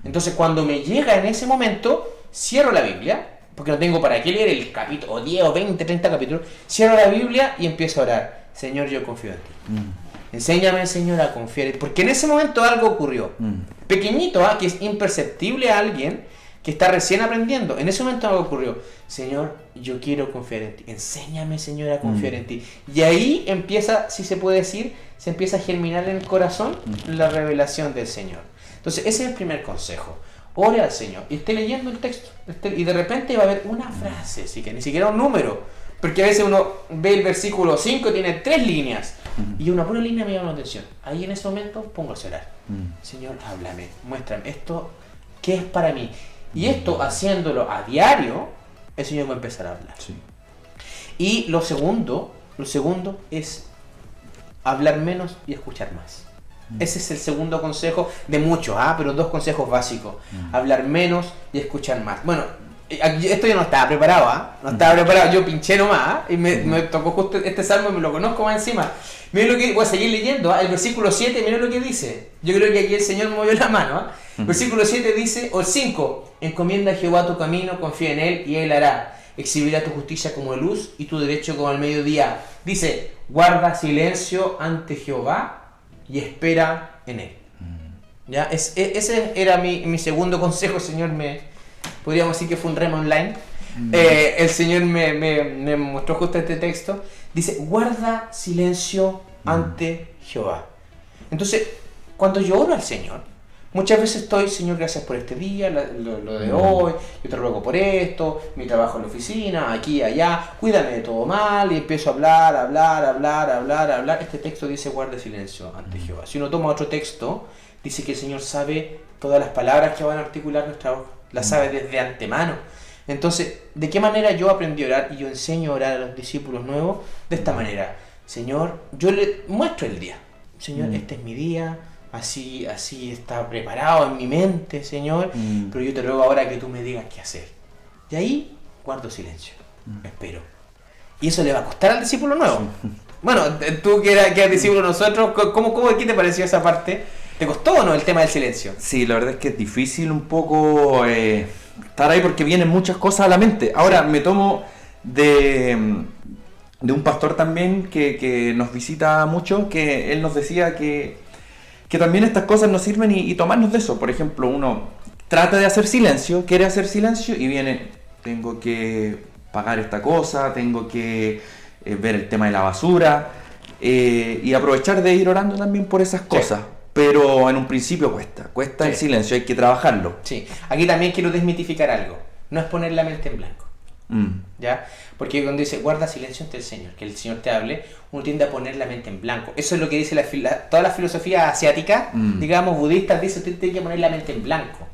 Entonces, cuando me llega en ese momento, cierro la Biblia, porque no tengo para qué leer el capítulo, o 10, o 20, 30 capítulos, cierro la Biblia y empiezo a orar. Señor, yo confío en ti. Enséñame, Señor, a confiar en ti. Porque en ese momento algo ocurrió. Pequeñito, que es imperceptible a alguien que está recién aprendiendo. En ese momento algo ocurrió. Señor, yo quiero confiar en ti. Enséñame, Señor, a confiar en ti. Y ahí empieza, si se puede decir, se empieza a germinar en el corazón la revelación del Señor. Entonces, ese es el primer consejo. Ore al Señor y esté leyendo el texto. Y de repente va a haber una frase, así que ni siquiera un número. Porque a veces uno ve el versículo 5, tiene 3 líneas. Y una pura línea me llama la atención. Ahí en ese momento pongo a orar. Señor, háblame, muéstrame esto, ¿qué es para mí? Y esto, haciéndolo a diario, el Señor va a empezar a hablar. Sí. Y lo segundo es hablar menos y escuchar más. Ese es el segundo consejo de muchos, pero 2 consejos básicos. Hablar menos y escuchar más. Bueno, esto yo no estaba preparado, no estaba preparado, yo pinché nomás, y me tocó justo este salmo, me lo conozco más encima. Miren lo que, voy a seguir leyendo, el versículo 7, miren lo que dice. Yo creo que aquí el Señor me movió la mano. Versículo 7 dice, o el 5, encomienda a Jehová tu camino, confía en Él y Él hará. Exhibirá tu justicia como luz y tu derecho como el mediodía. Dice, guarda silencio ante Jehová y espera en Él. ¿Ya? Ese era mi segundo consejo. Señor podríamos decir que fue un rema online. El Señor me mostró justo este texto. Dice, guarda silencio ante Jehová. Entonces, cuando yo oro al Señor, muchas veces estoy, Señor, gracias por este día, lo de hoy, yo te ruego por esto, mi trabajo en la oficina, aquí y allá, cuídame de todo mal, y empiezo a hablar. Este texto dice, guarda silencio ante Jehová. Si uno toma otro texto, dice que el Señor sabe todas las palabras que van a articular nuestra boca, las sabe desde antemano. Entonces, ¿de qué manera yo aprendí a orar y yo enseño a orar a los discípulos nuevos? De esta manera, Señor, yo le muestro el día. Señor, este es mi día, así está preparado en mi mente, Señor, pero yo te ruego ahora que tú me digas qué hacer. Y ahí guardo silencio, espero. Y eso le va a costar al discípulo nuevo. Bueno, tú que eras discípulo de nosotros, ¿qué te pareció esa parte? ¿Te costó o no el tema del silencio? Sí, la verdad es que es difícil un poco estar ahí porque vienen muchas cosas a la mente. Ahora me tomo de un pastor también que nos visita mucho, que él nos decía que también estas cosas nos sirven y tomarnos de eso. Por ejemplo, uno trata de hacer silencio, quiere hacer silencio y viene, tengo que pagar esta cosa, tengo que ver el tema de la basura y aprovechar de ir orando también por esas cosas. Pero en un principio cuesta el silencio, hay que trabajarlo. Sí, aquí también quiero desmitificar algo. No es poner la mente en blanco. ¿Ya? Porque cuando dice guarda silencio ante el Señor, que el Señor te hable, uno tiende a poner la mente en blanco. Eso es lo que dice toda la filosofía asiática, digamos budistas, dice usted tiene que poner la mente en blanco.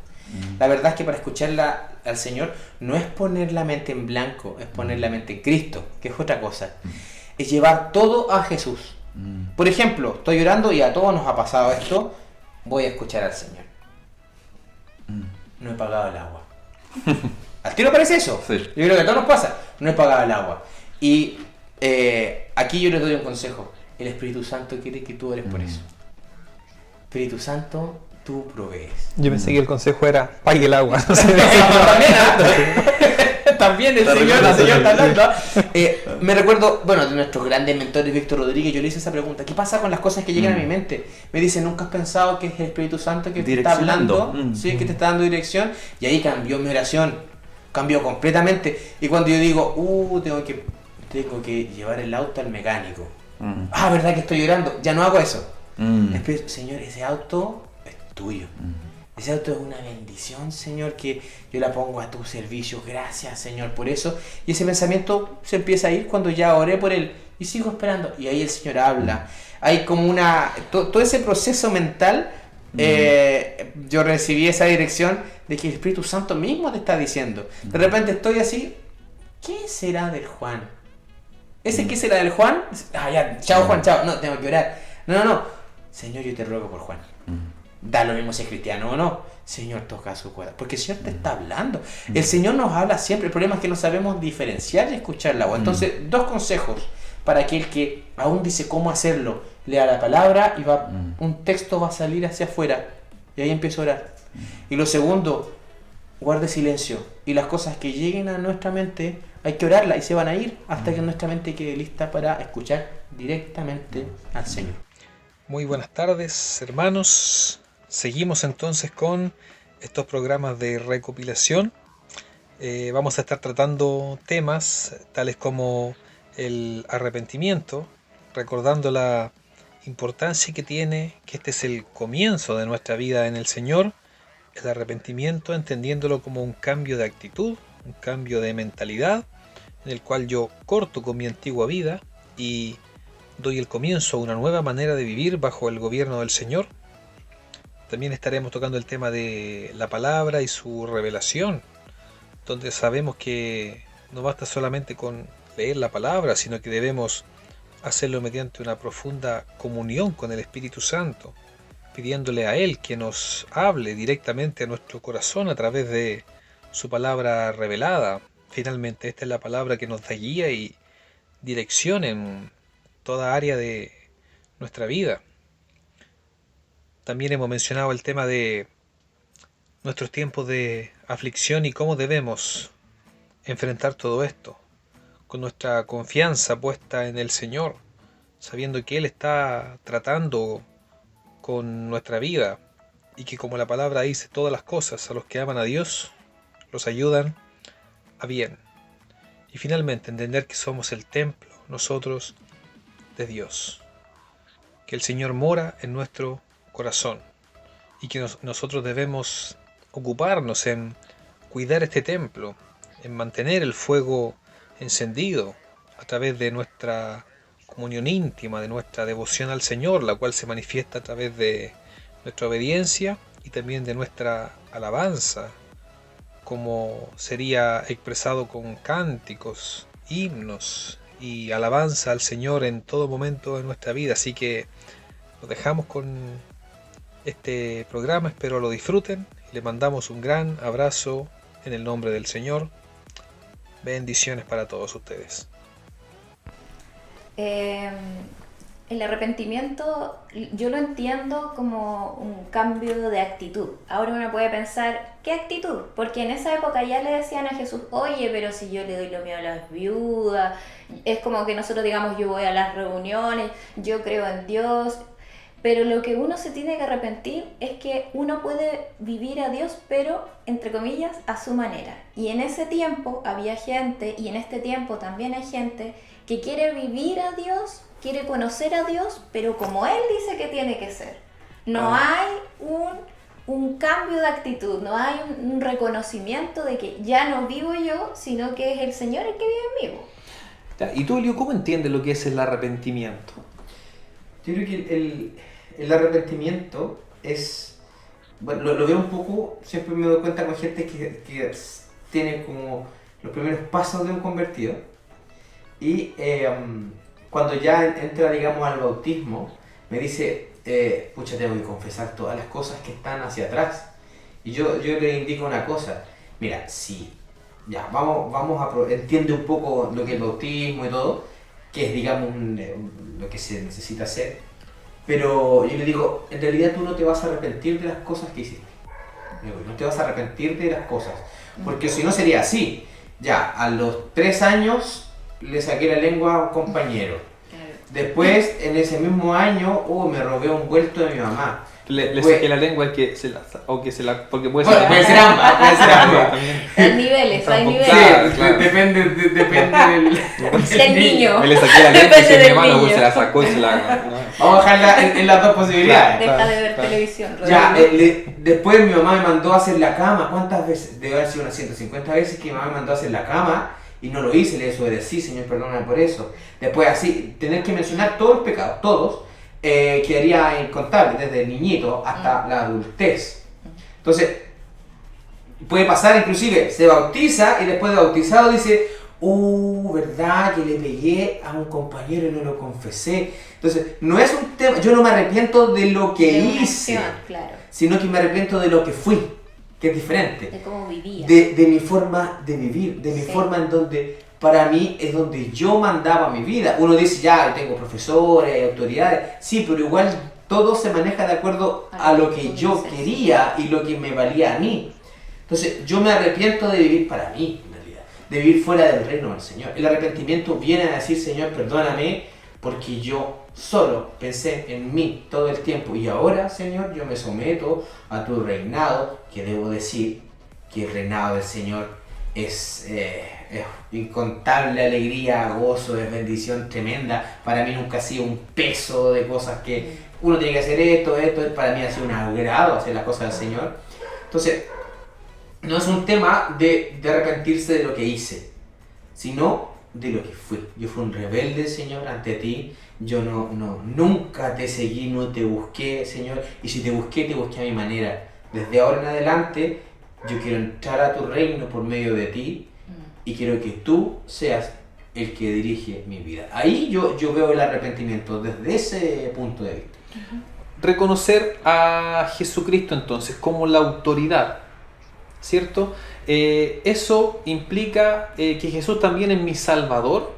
La verdad es que para escucharla al Señor no es poner la mente en blanco, es poner la mente en Cristo, que es otra cosa. Es llevar todo a Jesús. Por ejemplo, estoy orando y a todos nos ha pasado esto, voy a escuchar al Señor. No he pagado el agua. ¿Al tiro parece eso? Sí. Yo creo que a todos nos pasa. No he pagado el agua. Y aquí yo les doy un consejo. El Espíritu Santo quiere que tú ores por eso. Espíritu Santo, tú provees. Yo pensé que el consejo era pague el agua. No sé. También el Señor está hablando. Me recuerdo, de nuestros grandes mentores, Víctor Rodríguez, yo le hice esa pregunta. ¿Qué pasa con las cosas que llegan a mi mente? Me dice, ¿nunca has pensado que es el Espíritu Santo que te está hablando? Sí, que te está dando dirección. Y ahí cambió mi oración. Cambió completamente. Y cuando yo digo, tengo que llevar el auto al mecánico. ¿Verdad que estoy llorando? Ya no hago eso. Señor, ese auto es tuyo. Ese auto es una bendición, Señor, que yo la pongo a tu servicio. Gracias, Señor, por eso. Y ese pensamiento se empieza a ir cuando ya oré por él y sigo esperando. Y ahí el Señor habla. Hay como todo ese proceso mental. Yo recibí esa dirección de que el Espíritu Santo mismo te está diciendo. De repente estoy así. ¿Qué será del Juan? ¿Ese qué será del Juan? Chao Juan, chao. No, tengo que orar. No. Señor, yo te ruego por Juan. Da lo mismo si es cristiano o no. Señor, toca su cuerda. Porque el Señor te está hablando. El Señor nos habla siempre. El problema es que no sabemos diferenciar y escuchar la voz. Entonces, 2 consejos para aquel que aún dice cómo hacerlo. Lea la palabra y un texto va a salir hacia afuera. Y ahí empieza a orar. Y lo segundo, guarde silencio. Y las cosas que lleguen a nuestra mente, hay que orarlas y se van a ir hasta que nuestra mente quede lista para escuchar directamente al Señor. Muy buenas tardes, hermanos. Seguimos entonces con estos programas de recopilación. Vamos a estar tratando temas tales como el arrepentimiento, recordando la importancia que tiene, que este es el comienzo de nuestra vida en el Señor, el arrepentimiento, entendiéndolo como un cambio de actitud, un cambio de mentalidad, en el cual yo corto con mi antigua vida y doy el comienzo a una nueva manera de vivir bajo el gobierno del Señor. También estaremos tocando el tema de la palabra y su revelación, donde sabemos que no basta solamente con leer la palabra, sino que debemos hacerlo mediante una profunda comunión con el Espíritu Santo, pidiéndole a Él que nos hable directamente a nuestro corazón a través de su palabra revelada. Finalmente, esta es la palabra que nos da guía y dirección en toda área de nuestra vida. También hemos mencionado el tema de nuestros tiempos de aflicción y cómo debemos enfrentar todo esto, con nuestra confianza puesta en el Señor, sabiendo que Él está tratando con nuestra vida y que, como la palabra dice, todas las cosas a los que aman a Dios los ayudan a bien. Y finalmente entender que somos el templo, nosotros, de Dios, que el Señor mora en nuestro corazón y que nosotros debemos ocuparnos en cuidar este templo, en mantener el fuego encendido a través de nuestra comunión íntima, de nuestra devoción al Señor, la cual se manifiesta a través de nuestra obediencia y también de nuestra alabanza, como sería expresado con cánticos, himnos y alabanza al Señor en todo momento de nuestra vida. Así que los dejamos con este programa, espero lo disfruten y les mandamos un gran abrazo en el nombre del Señor. Bendiciones para todos ustedes. El arrepentimiento yo lo entiendo como un cambio de actitud. Ahora uno puede pensar, ¿qué actitud? Porque en esa época ya le decían a Jesús, oye, pero si yo le doy lo mío a las viudas, es como que nosotros digamos, yo voy a las reuniones, yo creo en Dios. Pero lo que uno se tiene que arrepentir es que uno puede vivir a Dios, pero, entre comillas, a su manera. Y en ese tiempo había gente, y en este tiempo también hay gente, que quiere vivir a Dios, quiere conocer a Dios, pero como Él dice que tiene que ser. No hay un cambio de actitud, no hay un reconocimiento de que ya no vivo yo, sino que es el Señor el que vive en mí. ¿Y tú, Elio, cómo entiendes lo que es el arrepentimiento? Yo creo que el arrepentimiento es, bueno, lo veo un poco, siempre me doy cuenta con gente que tiene como los primeros pasos de un convertido y cuando ya entra, digamos, al bautismo, me dice, pucha, tengo que confesar todas las cosas que están hacia atrás. Y yo le indico una cosa, mira, sí, ya, entiende un poco lo que es el bautismo y todo, que es, digamos, lo que se necesita hacer. Pero yo le digo, en realidad tú no te vas a arrepentir de las cosas que hiciste. No te vas a arrepentir de las cosas. Porque si no sería así. Ya, a los 3 años le saqué la lengua a un compañero. Después, en ese mismo año, me robé un vuelto de mi mamá. Le saqué la lengua porque puede ser... Bueno, puede ser ambas, Hay niveles, hay niveles. Sí, claro. Depende del niño. Me le saqué la lengua y mi hermano pues se la sacó y se la... Vamos a dejarla en las dos posibilidades. Deja de ver televisión. Ya, después mi mamá me mandó a hacer la cama. ¿Cuántas veces? Debe haber sido unas 150 veces que mi mamá me mandó a hacer la cama y no lo hice, le desobedecí, Señor, perdóname por eso. Después así, tener que mencionar todos los pecados, todos, quedaría incontable, desde el niñito hasta la adultez. Entonces, puede pasar inclusive, se bautiza y después de bautizado dice, verdad que le pegué a un compañero y no lo confesé. Entonces, no es un tema, yo no me arrepiento de lo que hice, claro, sino que me arrepiento de lo que fui, que es diferente. De cómo vivía. De mi forma de vivir, de mi Sí. forma en donde para mí es donde yo mandaba mi vida. Uno dice, ya, tengo profesores, autoridades, sí, pero igual todo se maneja de acuerdo a lo que yo quería y lo que me valía a mí. Entonces, yo me arrepiento de vivir para mí, en realidad, de vivir fuera del reino del Señor. El arrepentimiento viene a decir, Señor, perdóname, porque yo solo pensé en mí todo el tiempo. Y ahora, Señor, yo me someto a tu reinado, que debo decir que el reinado del Señor es incontable alegría, gozo, es bendición tremenda. Para mí nunca ha sido un peso de cosas que uno tiene que hacer esto, para mí ha sido un agrado hacer las cosas del Señor. Entonces, no es un tema de arrepentirse de lo que hice, sino de lo que fui. Yo fui un rebelde, Señor, ante ti. Yo nunca te seguí, no te busqué, Señor. Y si te busqué a mi manera. Desde ahora en adelante, yo quiero entrar a tu reino por medio de ti y quiero que tú seas el que dirige mi vida. Ahí yo veo el arrepentimiento desde ese punto de vista. Reconocer a Jesucristo entonces como la autoridad, ¿cierto? Eso implica que Jesús también es mi Salvador,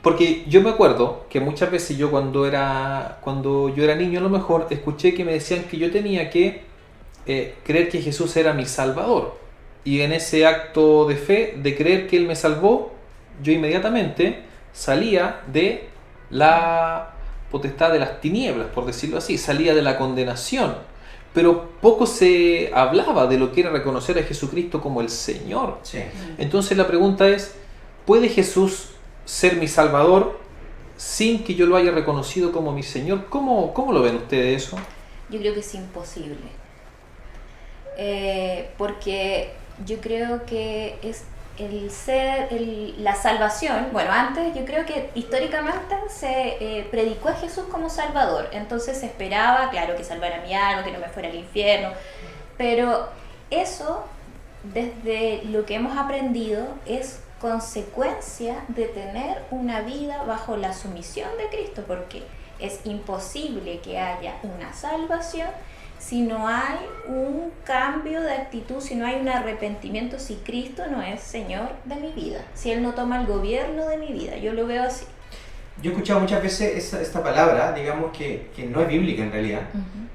porque yo me acuerdo que muchas veces yo cuando yo era niño a lo mejor escuché que me decían que yo tenía que creer que Jesús era mi Salvador, y en ese acto de fe, de creer que Él me salvó, yo inmediatamente salía de la potestad de las tinieblas, por decirlo así, salía de la condenación. Pero poco se hablaba de lo que era reconocer a Jesucristo como el Señor. Sí. Entonces la pregunta es, ¿puede Jesús ser mi Salvador sin que yo lo haya reconocido como mi Señor? ¿Cómo lo ven ustedes eso? Yo creo que es imposible. Porque yo creo que es la salvación. Bueno, antes yo creo que históricamente se predicó a Jesús como Salvador, entonces se esperaba, claro, que salvara mi alma, que no me fuera al infierno, pero eso, desde lo que hemos aprendido, es consecuencia de tener una vida bajo la sumisión de Cristo, porque es imposible que haya una salvación si no hay un cambio de actitud, si no hay un arrepentimiento, si Cristo no es Señor de mi vida, si Él no toma el gobierno de mi vida. Yo lo veo así. Yo he escuchado muchas veces esta palabra, digamos que no es bíblica en realidad,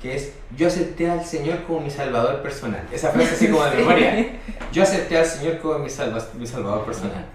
que es, yo acepté al Señor como mi Salvador personal. Esa frase así como de memoria. Yo acepté al Señor como mi Salvador personal.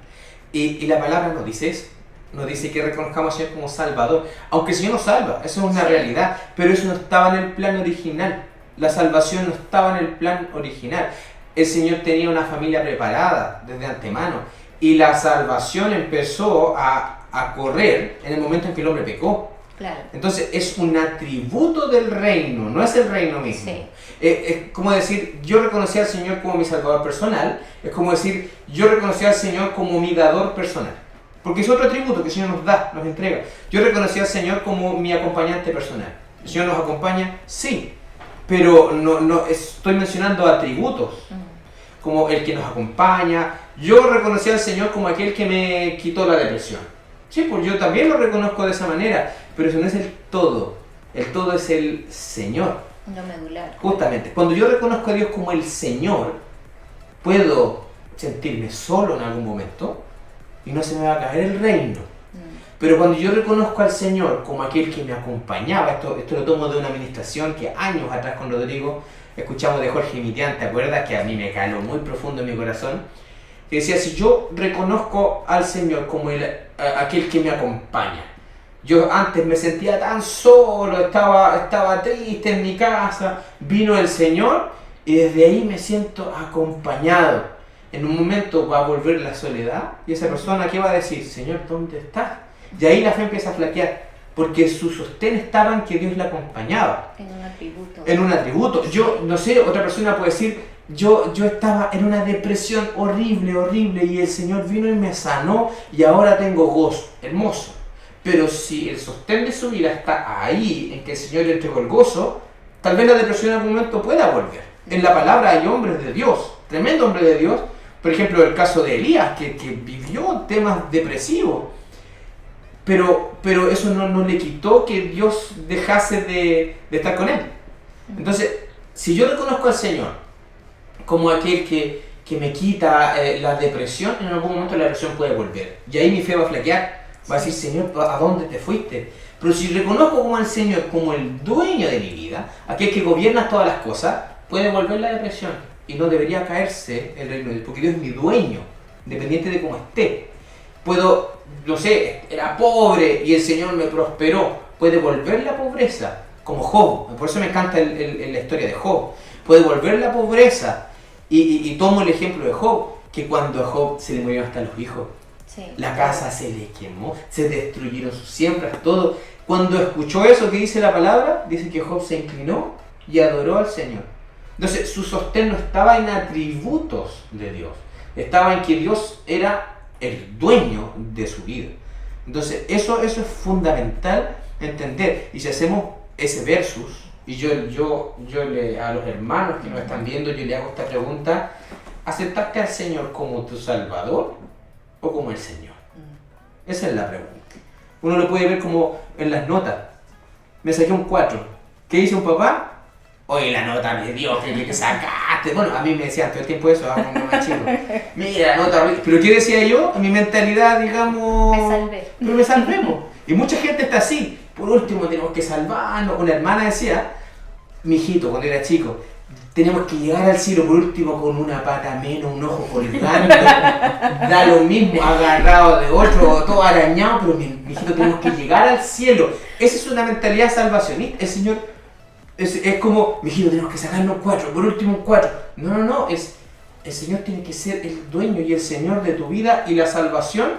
Y la palabra no dice eso. Nos dice que reconozcamos al Señor como Salvador, aunque el Señor nos salva, eso es una realidad, pero eso no estaba en el plan original. La salvación no estaba en el plan original. El Señor tenía una familia preparada desde antemano y la salvación empezó a correr en el momento en que el hombre pecó. Claro. Entonces es un atributo del reino, no es el reino mismo. Sí. Es como decir, yo reconocí al Señor como mi Salvador personal, es como decir, yo reconocí al Señor como mi dador personal. Porque es otro atributo que el Señor nos da, nos entrega. Yo reconocí al Señor como mi acompañante personal. ¿El Señor nos acompaña? Sí. Pero no estoy mencionando atributos, como el que nos acompaña. Yo reconocí al Señor como aquel que me quitó la depresión. Sí, pues yo también lo reconozco de esa manera, pero eso no es el todo. El todo es el Señor. Lo medular. Justamente, cuando yo reconozco a Dios como el Señor, puedo sentirme solo en algún momento, y no se me va a caer el reino. Pero cuando yo reconozco al Señor como aquel que me acompañaba, esto lo tomo de una administración que años atrás con Rodrigo escuchamos de Jorge Mitián, ¿te acuerdas? Que a mí me caló muy profundo en mi corazón, que decía, si yo reconozco al Señor como aquel que me acompaña, yo antes me sentía tan solo, estaba triste en mi casa, vino el Señor y desde ahí me siento acompañado. En un momento va a volver la soledad y esa persona, ¿qué va a decir? Señor, ¿dónde estás? Y ahí la fe empieza a flaquear, porque su sostén estaba en que Dios la acompañaba. En un atributo. En un atributo. Yo, no sé, otra persona puede decir, yo estaba en una depresión horrible, y el Señor vino y me sanó, y ahora tengo gozo. Hermoso. Pero si el sostén de su vida está ahí, en que el Señor le entregó el gozo, tal vez la depresión en algún momento pueda volver. En la palabra hay hombres de Dios, tremendo hombre de Dios. Por ejemplo, el caso de Elías, que vivió temas depresivos. Pero eso no le quitó que Dios dejase de estar con él. Entonces, si yo reconozco al Señor como aquel que me quita la depresión, en algún momento la depresión puede volver. Y ahí mi fe va a flaquear. Va a decir, Señor, ¿a dónde te fuiste? Pero si reconozco como al Señor como el dueño de mi vida, aquel que gobierna todas las cosas, puede volver la depresión. Y no debería caerse el reino de Dios, porque Dios es mi dueño, independiente de cómo esté. Puedo, no sé, era pobre y el Señor me prosperó. Puede volver la pobreza, como Job. Por eso me encanta la historia de Job. Puede volver la pobreza. Y tomo el ejemplo de Job, que cuando a Job se le murieron hasta los hijos, Sí. la casa se le quemó, se destruyeron sus siembras, todo. Cuando escuchó eso que dice la palabra, dice que Job se inclinó y adoró al Señor. Entonces su sostén no estaba en atributos de Dios, estaba en que Dios era el dueño de su vida. Entonces eso es fundamental entender. Y si hacemos ese versus, y yo a los hermanos que nos están viendo, yo le hago esta pregunta: ¿aceptaste al Señor como tu Salvador o como el Señor? Esa es la pregunta. Uno lo puede ver como en las notas. Me saqué un 4. ¿Qué dice un papá? Oye, la nota de Dios, que sacaste. Bueno, a mí me decían todo el tiempo eso, cuando más chico. Mira, la nota. Pero ¿qué decía yo? En mi mentalidad, digamos... Me salvé. Pero me salvemos. Y mucha gente está así. Por último, tenemos que salvarnos. Una hermana decía, mi hijito, cuando era chico, tenemos que llegar al cielo por último con una pata menos, un ojo colgando, da lo mismo, agarrado de otro, todo arañado, pero mi hijito, tenemos que llegar al cielo. Esa es una mentalidad salvacionista. El Señor es como, mi hijito, tenemos que sacarnos 4, por último un 4. No, el Señor tiene que ser el dueño y el Señor de tu vida, y la salvación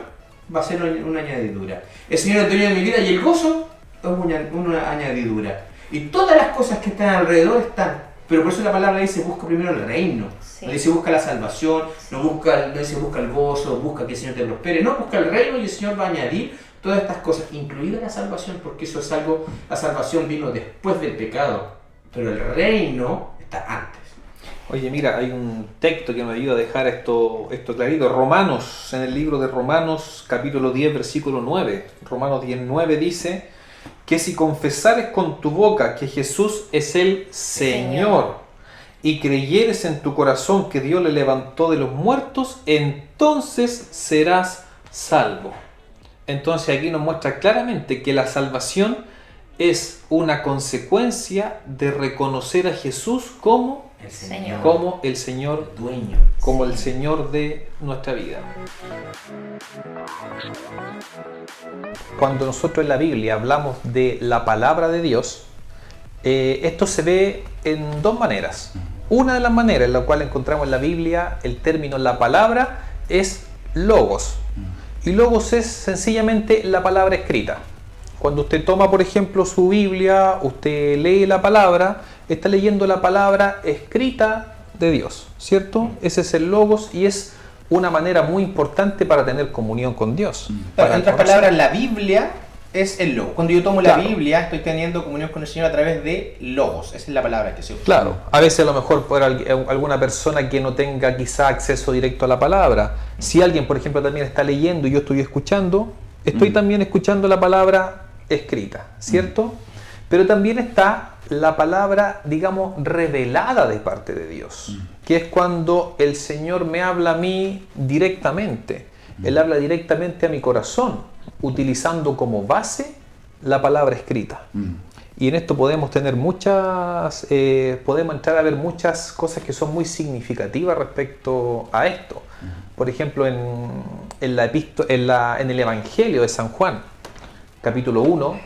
va a ser una añadidura. El Señor es el dueño de mi vida y el gozo es una añadidura. Y todas las cosas que están alrededor están. Pero por eso la palabra dice, busca primero el reino. Sí. No dice busca la salvación, no dice busca el gozo, busca que el Señor te prospere. No, busca el reino y el Señor va a añadir todas estas cosas, incluida la salvación, porque eso es algo, la salvación vino después del pecado, pero el reino está antes. Oye, mira, hay un texto que me ayuda a dejar esto clarito. Romanos, en el libro de Romanos, capítulo 10, versículo 9. Romanos 10:9 dice que si confesares con tu boca que Jesús es el Señor y creyeres en tu corazón que Dios le levantó de los muertos, entonces serás salvo. Entonces aquí nos muestra claramente que la salvación es una consecuencia de reconocer a Jesús como El Señor. como el Señor, dueño. como el Señor de nuestra vida. Cuando nosotros en la Biblia hablamos de la palabra de Dios, esto se ve en dos maneras. Una de las maneras en la cual encontramos en la Biblia el término la palabra es logos. Y logos es sencillamente la palabra escrita. Cuando usted toma, por ejemplo, su Biblia, usted lee la palabra, está leyendo la palabra escrita de Dios, ¿cierto? Ese es el logos y es una manera muy importante para tener comunión con Dios. En otras palabras, la Biblia es el logos. Cuando yo tomo la Claro. Biblia, estoy teniendo comunión con el Señor a través de logos. Esa es la palabra que se usa. Claro, a veces a lo mejor por alguna persona que no tenga quizá acceso directo a la palabra. Si alguien, por ejemplo, también está leyendo y yo estoy escuchando, estoy también escuchando la palabra escrita, ¿cierto? Pero también está la palabra, digamos, revelada de parte de Dios, que es cuando el Señor me habla a mí directamente. Él habla directamente a mi corazón, utilizando como base la palabra escrita. Y en esto podemos tener podemos entrar a ver muchas cosas que son muy significativas respecto a esto. Por ejemplo, en el Evangelio de San Juan, capítulo 1,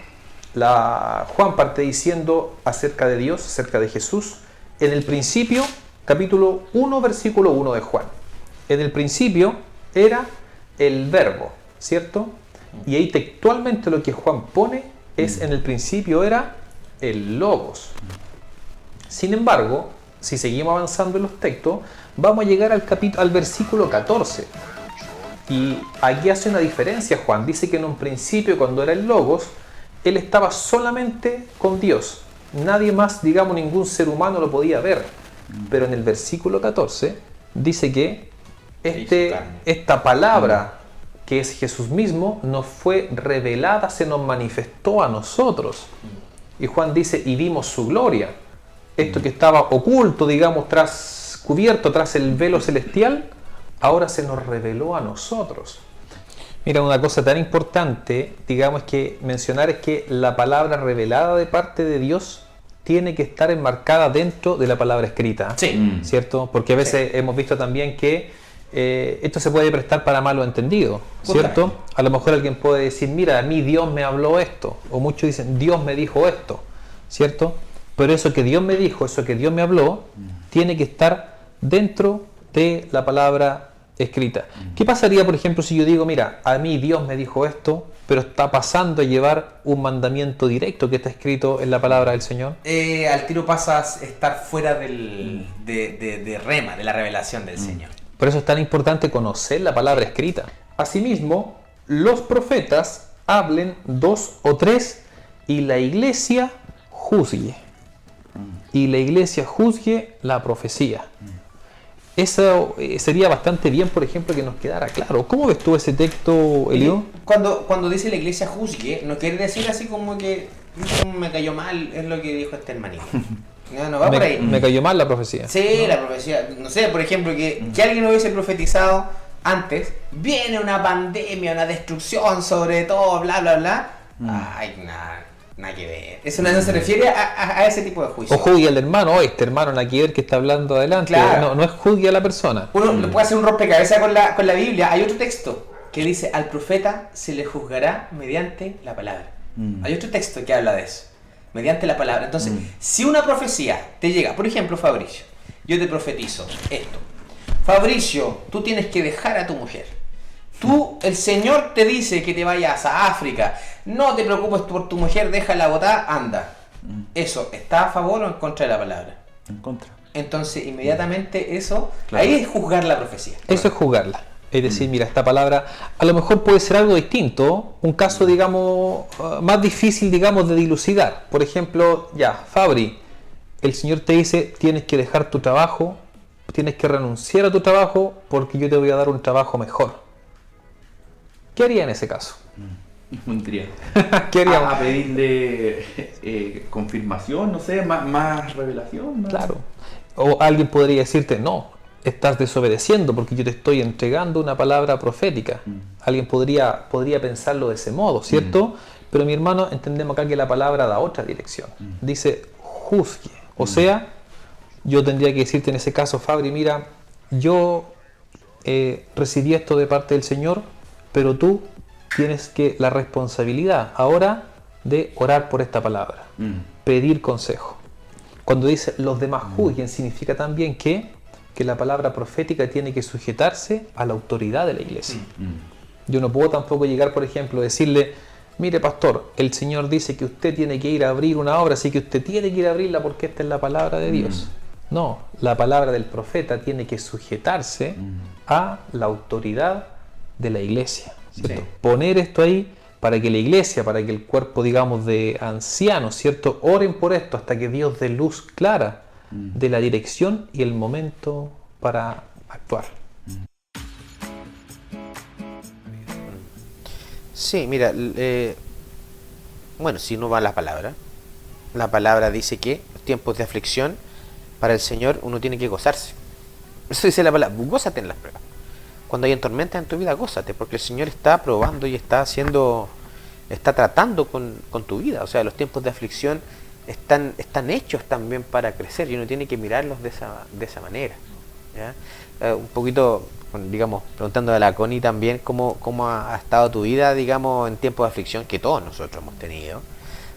Juan parte diciendo acerca de Dios, acerca de Jesús. En el principio, capítulo 1, versículo 1 de Juan. En el principio era el verbo, ¿cierto? Y ahí textualmente lo que Juan pone es: en el principio era el logos. Sin embargo, si seguimos avanzando en los textos, vamos a llegar al versículo 14. Y aquí hace una diferencia Juan. Dice que en un principio, cuando era el logos, él estaba solamente con Dios. Nadie más, digamos, ningún ser humano lo podía ver. Pero en el versículo 14 dice que esta palabra, que es Jesús mismo, nos fue revelada, se nos manifestó a nosotros. Y Juan dice, y vimos su gloria. esto que estaba oculto, digamos, cubierto tras el velo celestial, ahora se nos reveló a nosotros. Mira, una cosa tan importante, digamos, que mencionar es que la palabra revelada de parte de Dios tiene que estar enmarcada dentro de la palabra escrita. Sí. ¿Cierto? Porque a veces hemos visto también que esto se puede prestar para malo entendido, ¿cierto? A lo mejor alguien puede decir, mira, a mí Dios me habló esto, o muchos dicen, Dios me dijo esto, ¿cierto? Pero eso que Dios me dijo, eso que Dios me habló, tiene que estar dentro de la palabra escrita. ¿Qué pasaría, por ejemplo, si yo digo, mira, a mí Dios me dijo esto, pero está pasando a llevar un mandamiento directo que está escrito en la palabra del Señor? Al tiro pasas a estar fuera de rema, de la revelación del Señor. Por eso es tan importante conocer la palabra escrita. Asimismo, los profetas hablen 2 o 3 y la iglesia juzgue. Y la iglesia juzgue la profecía. Eso sería bastante bien, por ejemplo, que nos quedara claro. ¿Cómo ves tú ese texto, Elio? Cuando dice la iglesia juzgue, no quiere decir así como que me cayó mal, es lo que dijo este hermanito. No va por ahí. Me cayó mal la profecía. Sí, la profecía. No sé, por ejemplo, que alguien hubiese profetizado antes, viene una pandemia, una destrucción sobre todo, bla, bla, bla. Ay, nada que ver. Eso no se refiere a ese tipo de juicio. O juzgue al hermano, este hermano nada que ver que está hablando adelante. Claro. No es juzgue a la persona. Uno puede hacer un rompecabezas con la Biblia. Hay otro texto que dice, al profeta se le juzgará mediante la palabra. Hay otro texto que habla de eso. Mediante la palabra. Entonces, si una profecía te llega, por ejemplo, Fabricio, yo te profetizo esto. Fabricio, tú tienes que dejar a tu mujer. El Señor te dice que te vayas a África. No te preocupes por tu mujer, déjala botar, anda. ¿Eso está a favor o en contra de la palabra? En contra. Entonces, inmediatamente eso, Claro. ahí es juzgar la profecía. Eso es juzgarla. Es decir, mira, esta palabra a lo mejor puede ser algo distinto, un caso, digamos, más difícil, digamos, de dilucidar. Por ejemplo, ya, Fabri, el Señor te dice, tienes que dejar tu trabajo, tienes que renunciar a tu trabajo porque yo te voy a dar un trabajo mejor. ¿Qué haría en ese caso? Vendría. ¿Qué haría? A pedirle confirmación, no sé, más revelación. ¿No? Claro. O alguien podría decirte, no, estás desobedeciendo porque yo te estoy entregando una palabra profética. Alguien podría pensarlo de ese modo, ¿cierto? Pero mi hermano, entendemos acá que la palabra da otra dirección. Dice, juzgue. O sea, yo tendría que decirte en ese caso, Fabri, mira, yo recibí esto de parte del Señor, pero tú tienes la responsabilidad ahora de orar por esta palabra, pedir consejo. Cuando dice los demás juzguen, significa también que la palabra profética tiene que sujetarse a la autoridad de la iglesia. Yo no puedo tampoco llegar, por ejemplo, a decirle, mire pastor, el Señor dice que usted tiene que ir a abrir una obra, así que usted tiene que ir a abrirla porque esta es la palabra de Dios. No, la palabra del profeta tiene que sujetarse a la autoridad de la iglesia, ¿cierto? Sí. Poner esto ahí para que la iglesia, para que el cuerpo, digamos, de ancianos, ¿cierto? Oren por esto hasta que Dios dé luz clara de la dirección y el momento para actuar. Sí, mira, bueno, si uno va a la palabra dice que en tiempos de aflicción para el Señor uno tiene que gozarse. Eso dice la palabra, gózate en las pruebas. Cuando hay tormentas en tu vida, gózate, porque el Señor está probando y está tratando con tu vida. O sea, los tiempos de aflicción están hechos también para crecer y uno tiene que mirarlos de esa manera, ¿ya? Un poquito, digamos, preguntando a la Connie también cómo ha estado tu vida, digamos, en tiempos de aflicción que todos nosotros hemos tenido.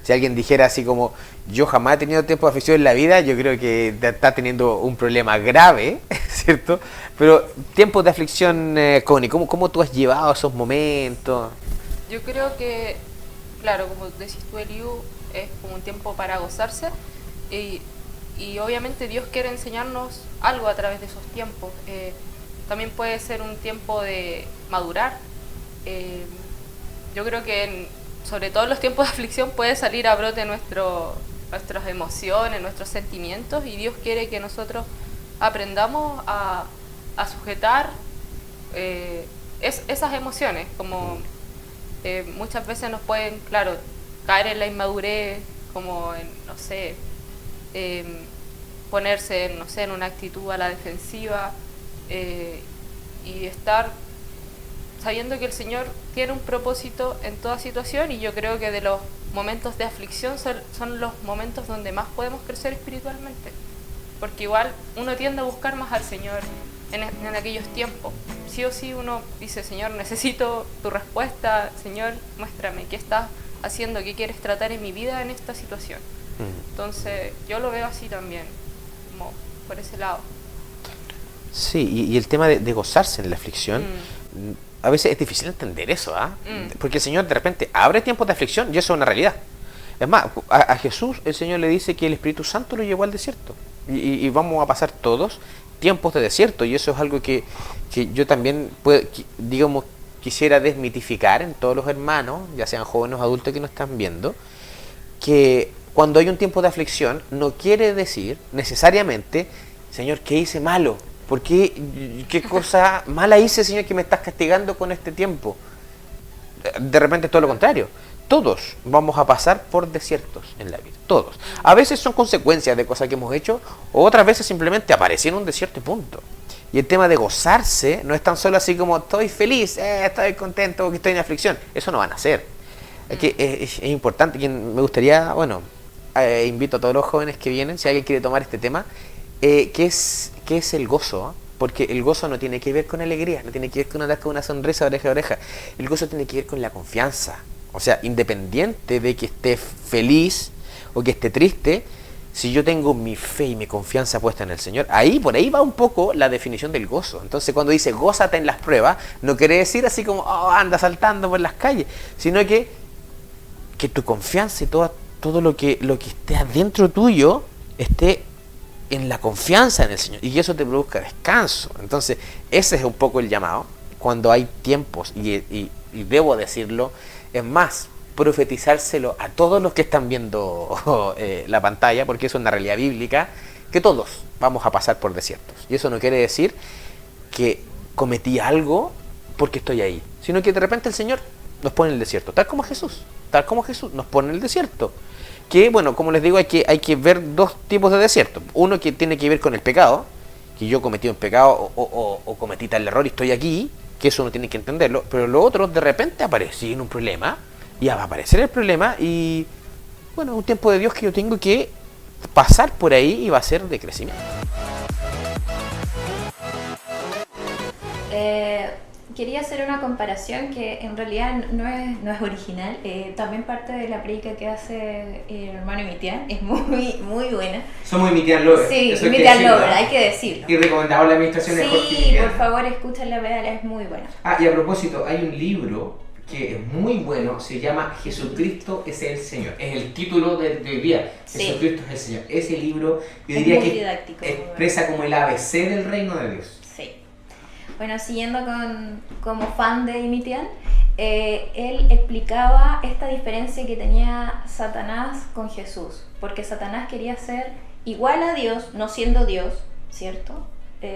Si alguien dijera así como, yo jamás he tenido tiempo de aflicción en la vida, yo creo que está teniendo un problema grave, ¿cierto? Pero tiempos de aflicción, Connie, ¿cómo tú has llevado esos momentos? Yo creo que, claro, como decís tú, Eliu, es como un tiempo para gozarse y obviamente Dios quiere enseñarnos algo a través de esos tiempos. También puede ser un tiempo de madurar. Yo creo que sobre todo en los tiempos de aflicción puede salir a brote nuestras emociones, nuestros sentimientos, y Dios quiere que nosotros aprendamos a sujetar esas emociones, como muchas veces nos pueden, claro, caer en la inmadurez, como en, no sé, ponerse, no sé, en una actitud a la defensiva, y estar sabiendo que el Señor tiene un propósito en toda situación. Y yo creo que de los momentos de aflicción son los momentos donde más podemos crecer espiritualmente, porque igual uno tiende a buscar más al Señor en aquellos tiempos. Sí o sí uno dice: Señor, necesito tu respuesta, Señor, muéstrame qué estás haciendo, qué quieres tratar en mi vida en esta situación. Entonces yo lo veo así también, como por ese lado. Sí, y el tema de gozarse en la aflicción, a veces es difícil entender eso, porque el Señor de repente abre tiempos de aflicción y eso es una realidad. Es más, a Jesús el Señor le dice que el Espíritu Santo lo llevó al desierto, y vamos a pasar todos tiempos de desierto, y eso es algo que yo también digamos, quisiera desmitificar en todos los hermanos, ya sean jóvenes o adultos que nos están viendo, que cuando hay un tiempo de aflicción no quiere decir necesariamente: Señor, ¿qué hice malo? ¿Por qué cosa mala hice, Señor, que me estás castigando con este tiempo? De repente es todo lo contrario. Todos vamos a pasar por desiertos en la vida, todos. A veces son consecuencias de cosas que hemos hecho, o otras veces simplemente aparecí en un desierto y punto. Y el tema de gozarse no es tan solo así como: estoy feliz, estoy contento, que estoy en aflicción. Eso no van a hacer. Es importante, me gustaría, invito a todos los jóvenes que vienen, si alguien quiere tomar este tema, ¿qué es el gozo? Porque el gozo no tiene que ver con alegría, no tiene que ver con andar con una sonrisa oreja a oreja. El gozo tiene que ver con la confianza. O sea, independiente de que esté feliz o que esté triste, si yo tengo mi fe y mi confianza puesta en el Señor, por ahí va un poco la definición del gozo. Entonces, cuando dice gózate en las pruebas, no quiere decir así como anda saltando por las calles, sino que tu confianza y todo lo que esté adentro tuyo esté en la confianza en el Señor, y que eso te produzca descanso. Entonces, ese es un poco el llamado cuando hay tiempos, y debo decirlo, es más, profetizárselo a todos los que están viendo la pantalla, porque eso es una realidad bíblica, que todos vamos a pasar por desiertos. Y eso no quiere decir que cometí algo porque estoy ahí, sino que de repente el Señor nos pone en el desierto, tal como Jesús nos pone en el desierto. Que, como les digo, hay que ver dos tipos de desierto. Uno que tiene que ver con el pecado, que yo cometí un pecado o cometí tal error y estoy aquí, que eso uno tiene que entenderlo. Pero lo otro, de repente aparecí en un problema, y va a aparecer el problema, y un tiempo de Dios que yo tengo que pasar por ahí, y va a ser de crecimiento. Quería hacer una comparación que en realidad no es original, también parte de la predica que hace el hermano Mitian, es muy, muy buena. Somos Mitian Lover. Sí, Mitian Lover, hay que decirlo. Y recomendamos la administración de Jorge Sí, Mitian. por favor, escuchen la pedala, es muy buena. Y a propósito, hay un libro que es muy bueno, se llama Jesucristo es el Señor. Es el título del día. Sí. Jesucristo es el Señor. Ese libro, yo Es diría muy que didáctico, expresa como el ABC del reino de Dios. Sí. Bueno, siguiendo como fan de Mitian, él explicaba esta diferencia que tenía Satanás con Jesús, porque Satanás quería ser igual a Dios, no siendo Dios, ¿cierto?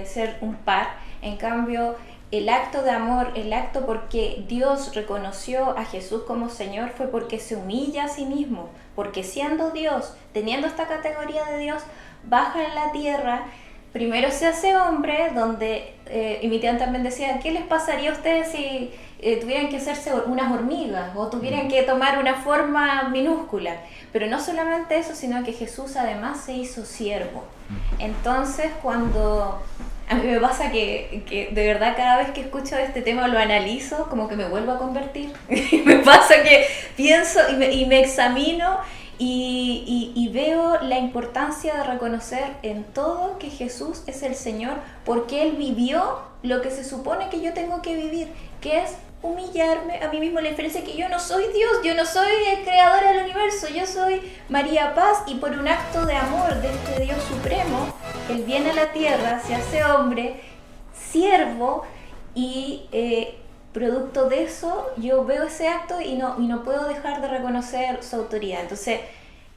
Ser un par. En cambio, el acto de amor, el acto porque Dios reconoció a Jesús como Señor, fue porque se humilla a sí mismo, porque siendo Dios, teniendo esta categoría de Dios, baja en la tierra. Primero se hace hombre, donde Mitian también decía: ¿qué les pasaría a ustedes si tuvieran que hacerse unas hormigas o tuvieran que tomar una forma minúscula? Pero no solamente eso, sino que Jesús además se hizo siervo. Entonces, cuando a mí me pasa que de verdad cada vez que escucho este tema lo analizo, como que me vuelvo a convertir. Me pasa que pienso y me examino, y veo la importancia de reconocer en todo que Jesús es el Señor, porque Él vivió lo que se supone que yo tengo que vivir, que es humillarme a mí mismo. La diferencia es que yo no soy Dios, yo no soy el creador del universo, yo soy María Paz, y por un acto de amor de este Dios supremo, Él viene a la tierra, se hace hombre, siervo, y producto de eso yo veo ese acto y no puedo dejar de reconocer su autoridad. Entonces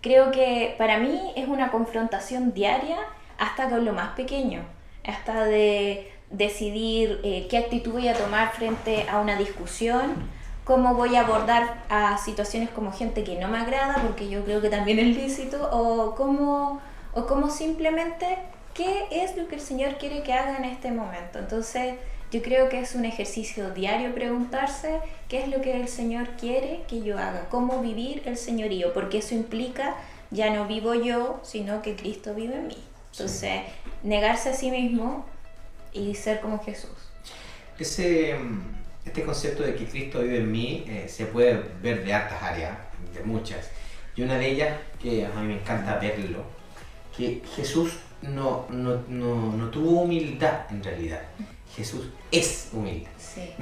creo que para mí es una confrontación diaria, hasta con lo más pequeño, hasta de decidir qué actitud voy a tomar frente a una discusión, cómo voy a abordar a situaciones como gente que no me agrada, porque yo creo que también es lícito, o o como simplemente qué es lo que el Señor quiere que haga en este momento. Entonces yo creo que es un ejercicio diario preguntarse qué es lo que el Señor quiere que yo haga, cómo vivir el señorío, porque eso implica ya no vivo yo, sino que Cristo vive en mí. Entonces, negarse a sí mismo y ser como Jesús. Este concepto de que Cristo vive en mí se puede ver de hartas áreas, de muchas. Y una de ellas, que a mí me encanta verlo, que Jesús no tuvo humildad en realidad. Jesús es humilde. Sí.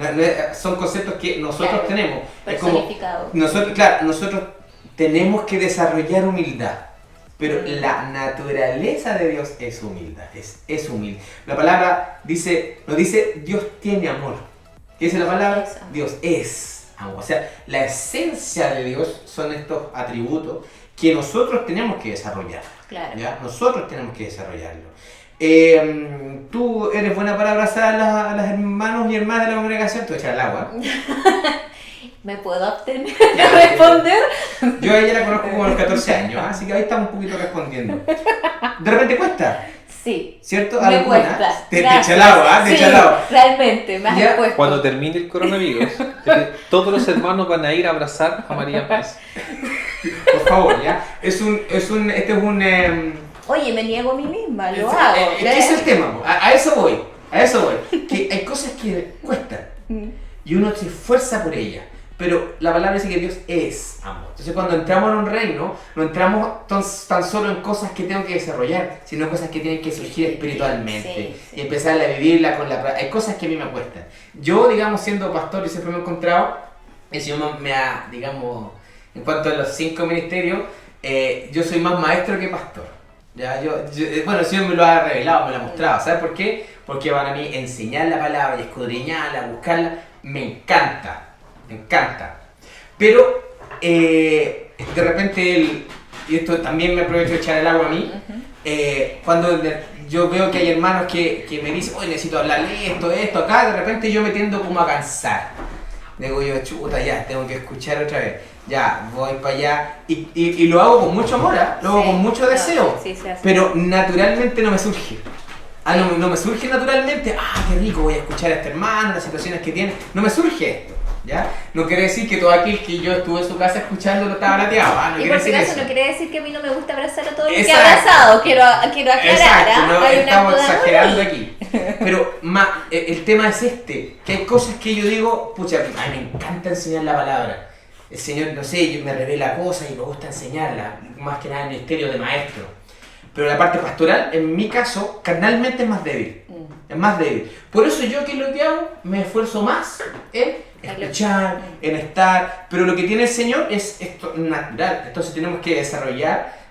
Son conceptos que nosotros Claro, tenemos. Es como, personificado. nosotros tenemos que desarrollar humildad. Pero la naturaleza de Dios es humildad, es humilde. La palabra no dice Dios tiene amor. ¿Qué dice la palabra? Es amor. Dios es amor. O sea, la esencia de Dios son estos atributos que nosotros tenemos que desarrollar. Claro. ¿Ya? Nosotros tenemos que desarrollarlo. Tú eres buena para abrazar a las hermanos y hermanas de la congregación, tú echas el agua. ¿Me puedo abstener de responder? Yo a ella la conozco como a los 14 años, así que ahí está un poquito respondiendo. De repente cuesta, Sí. ¿cierto? Me Alguna. cuesta. Te Gracias. echa el agua, te Sí, echa el agua. realmente, me has Ya, expuesto. Cuando termine el coronavirus, todos los hermanos van a ir a abrazar a María Paz. Por favor, ¿ya? Este es un Oye, me niego a mí misma, lo hago. ¿qué es el tema? Po? A eso voy. Que hay cosas que cuestan y uno se esfuerza por ellas. Pero la palabra dice que Dios es amor. Entonces cuando entramos en un reino, no entramos tan solo en cosas que tengo que desarrollar, sino cosas que tienen que surgir espiritualmente. Sí. Y empezar a vivirla con la práctica. Hay cosas que a mí me cuestan. Yo, digamos, siendo pastor, y siempre me he encontrado, el Señor me ha, digamos, en cuanto a los 5 ministerios, yo soy más maestro que pastor. Ya, bueno, el Señor me lo ha revelado, me lo ha mostrado. ¿Sabes por qué? Porque para mí enseñar la palabra y escudriñarla, buscarla, me encanta. Pero de repente, y esto también me aprovecho de echar el agua a mí, cuando yo veo que hay hermanos que me dicen, oye, necesito hablarle esto, acá, de repente yo me tiendo como a cansar. Digo yo, chuta, ya, tengo que escuchar otra vez. Ya, voy para allá. Y lo hago con mucho amor, lo hago con mucho deseo. Sí, se hace. Pero naturalmente no me surge. No me surge naturalmente, qué rico, voy a escuchar a este hermano, las situaciones que tiene. No me surge esto, ¿ya? No quiere decir que todo aquel que yo estuve en su casa escuchando lo estaba lateado, no Y quiere por si decir acaso eso. no quiere decir que a mí no me gusta abrazar a todos los que he Exacto. abrazado. Quiero aclarar, Exacto, no hay un estamos acto de amor exagerando ahí. aquí. Pero el tema es que hay cosas que yo digo, pucha, a mí me encanta enseñar la palabra. El Señor, no sé, me revela cosas y me gusta enseñarla, más que nada en el ministerio de maestro. Pero la parte pastoral, en mi caso, carnalmente es más débil. Es más débil. Por eso yo, ¿qué es lo que hago? Me esfuerzo más en escuchar, en estar. Pero lo que tiene el Señor es esto natural. Entonces tenemos que desarrollar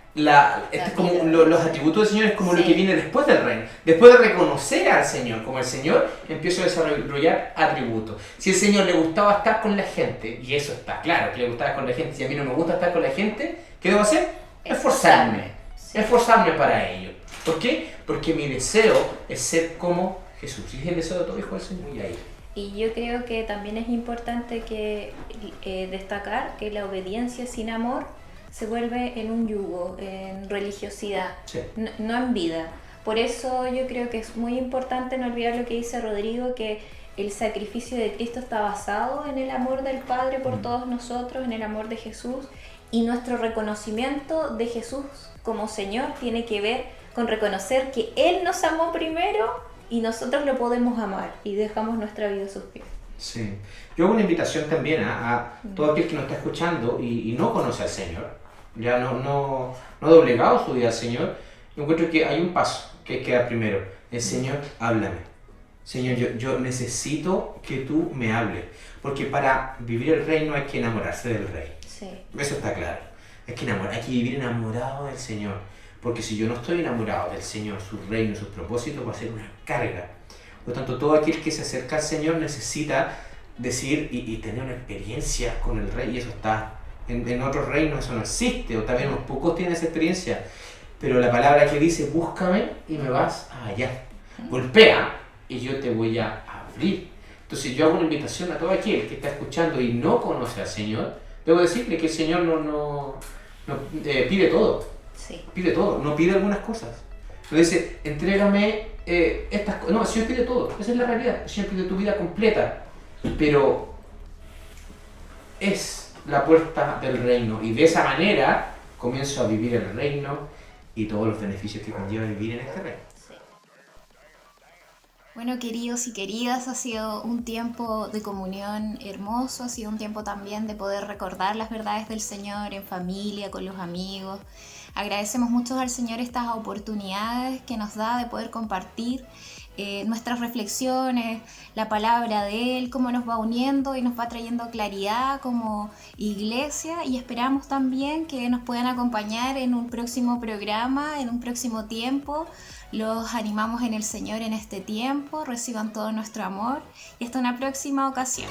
como los atributos del Señor, es como lo que viene después del reino. Después de reconocer al Señor como el Señor, empiezo a desarrollar atributos. Si al Señor le gustaba estar con la gente, y eso está claro, que le gustaba estar con la gente, si a mí no me gusta estar con la gente, ¿qué debo hacer? Esforzarme. Esforzarme para ello. ¿Por qué? Porque mi deseo es ser como Jesús. Y es el deseo de todo hijo del Señor. Y ahí. Y yo creo que también es importante destacar que la obediencia sin amor se vuelve en un yugo, en religiosidad, Sí. no en vida. Por eso yo creo que es muy importante no olvidar lo que dice Rodrigo, que el sacrificio de Cristo está basado en el amor del Padre por todos nosotros, en el amor de Jesús, y nuestro reconocimiento de Jesús como Señor tiene que ver con reconocer que Él nos amó primero y nosotros lo podemos amar y dejamos nuestra vida a sus pies. Sí. Yo hago una invitación también a todo aquel que nos está escuchando y no conoce al Señor, ya no ha doblegado su vida al Señor. Yo encuentro que hay un paso que queda primero. El Señor, háblame. Señor, yo necesito que tú me hables, porque para vivir el reino hay que enamorarse del Rey. Sí. Eso está claro. Hay que vivir enamorado del Señor. Porque si yo no estoy enamorado del Señor, su reino, sus propósitos, va a ser una carga. Por lo tanto, todo aquel que se acerca al Señor necesita decir y tener una experiencia con el Rey. Y eso está en otros reinos, eso no existe. O también unos pocos tienen esa experiencia. Pero la palabra que dice, búscame y me vas allá. Golpea y yo te voy a abrir. Entonces yo hago una invitación a todo aquel que está escuchando y no conoce al Señor. Debo decirle que el Señor no pide todo. Sí. Pide todo, no pide algunas cosas. No dice, entrégame estas cosas. No, el Señor pide todo, esa es la realidad. El Señor pide tu vida completa, pero es la puerta del reino y de esa manera comienzo a vivir el reino y todos los beneficios que conlleva vivir en este reino. Bueno, queridos y queridas, ha sido un tiempo de comunión hermoso, ha sido un tiempo también de poder recordar las verdades del Señor en familia, con los amigos. Agradecemos mucho al Señor estas oportunidades que nos da de poder compartir nuestras reflexiones, la palabra de Él, cómo nos va uniendo y nos va trayendo claridad como iglesia, y esperamos también que nos puedan acompañar en un próximo programa, en un próximo tiempo. Los animamos en el Señor en este tiempo, reciban todo nuestro amor y hasta una próxima ocasión.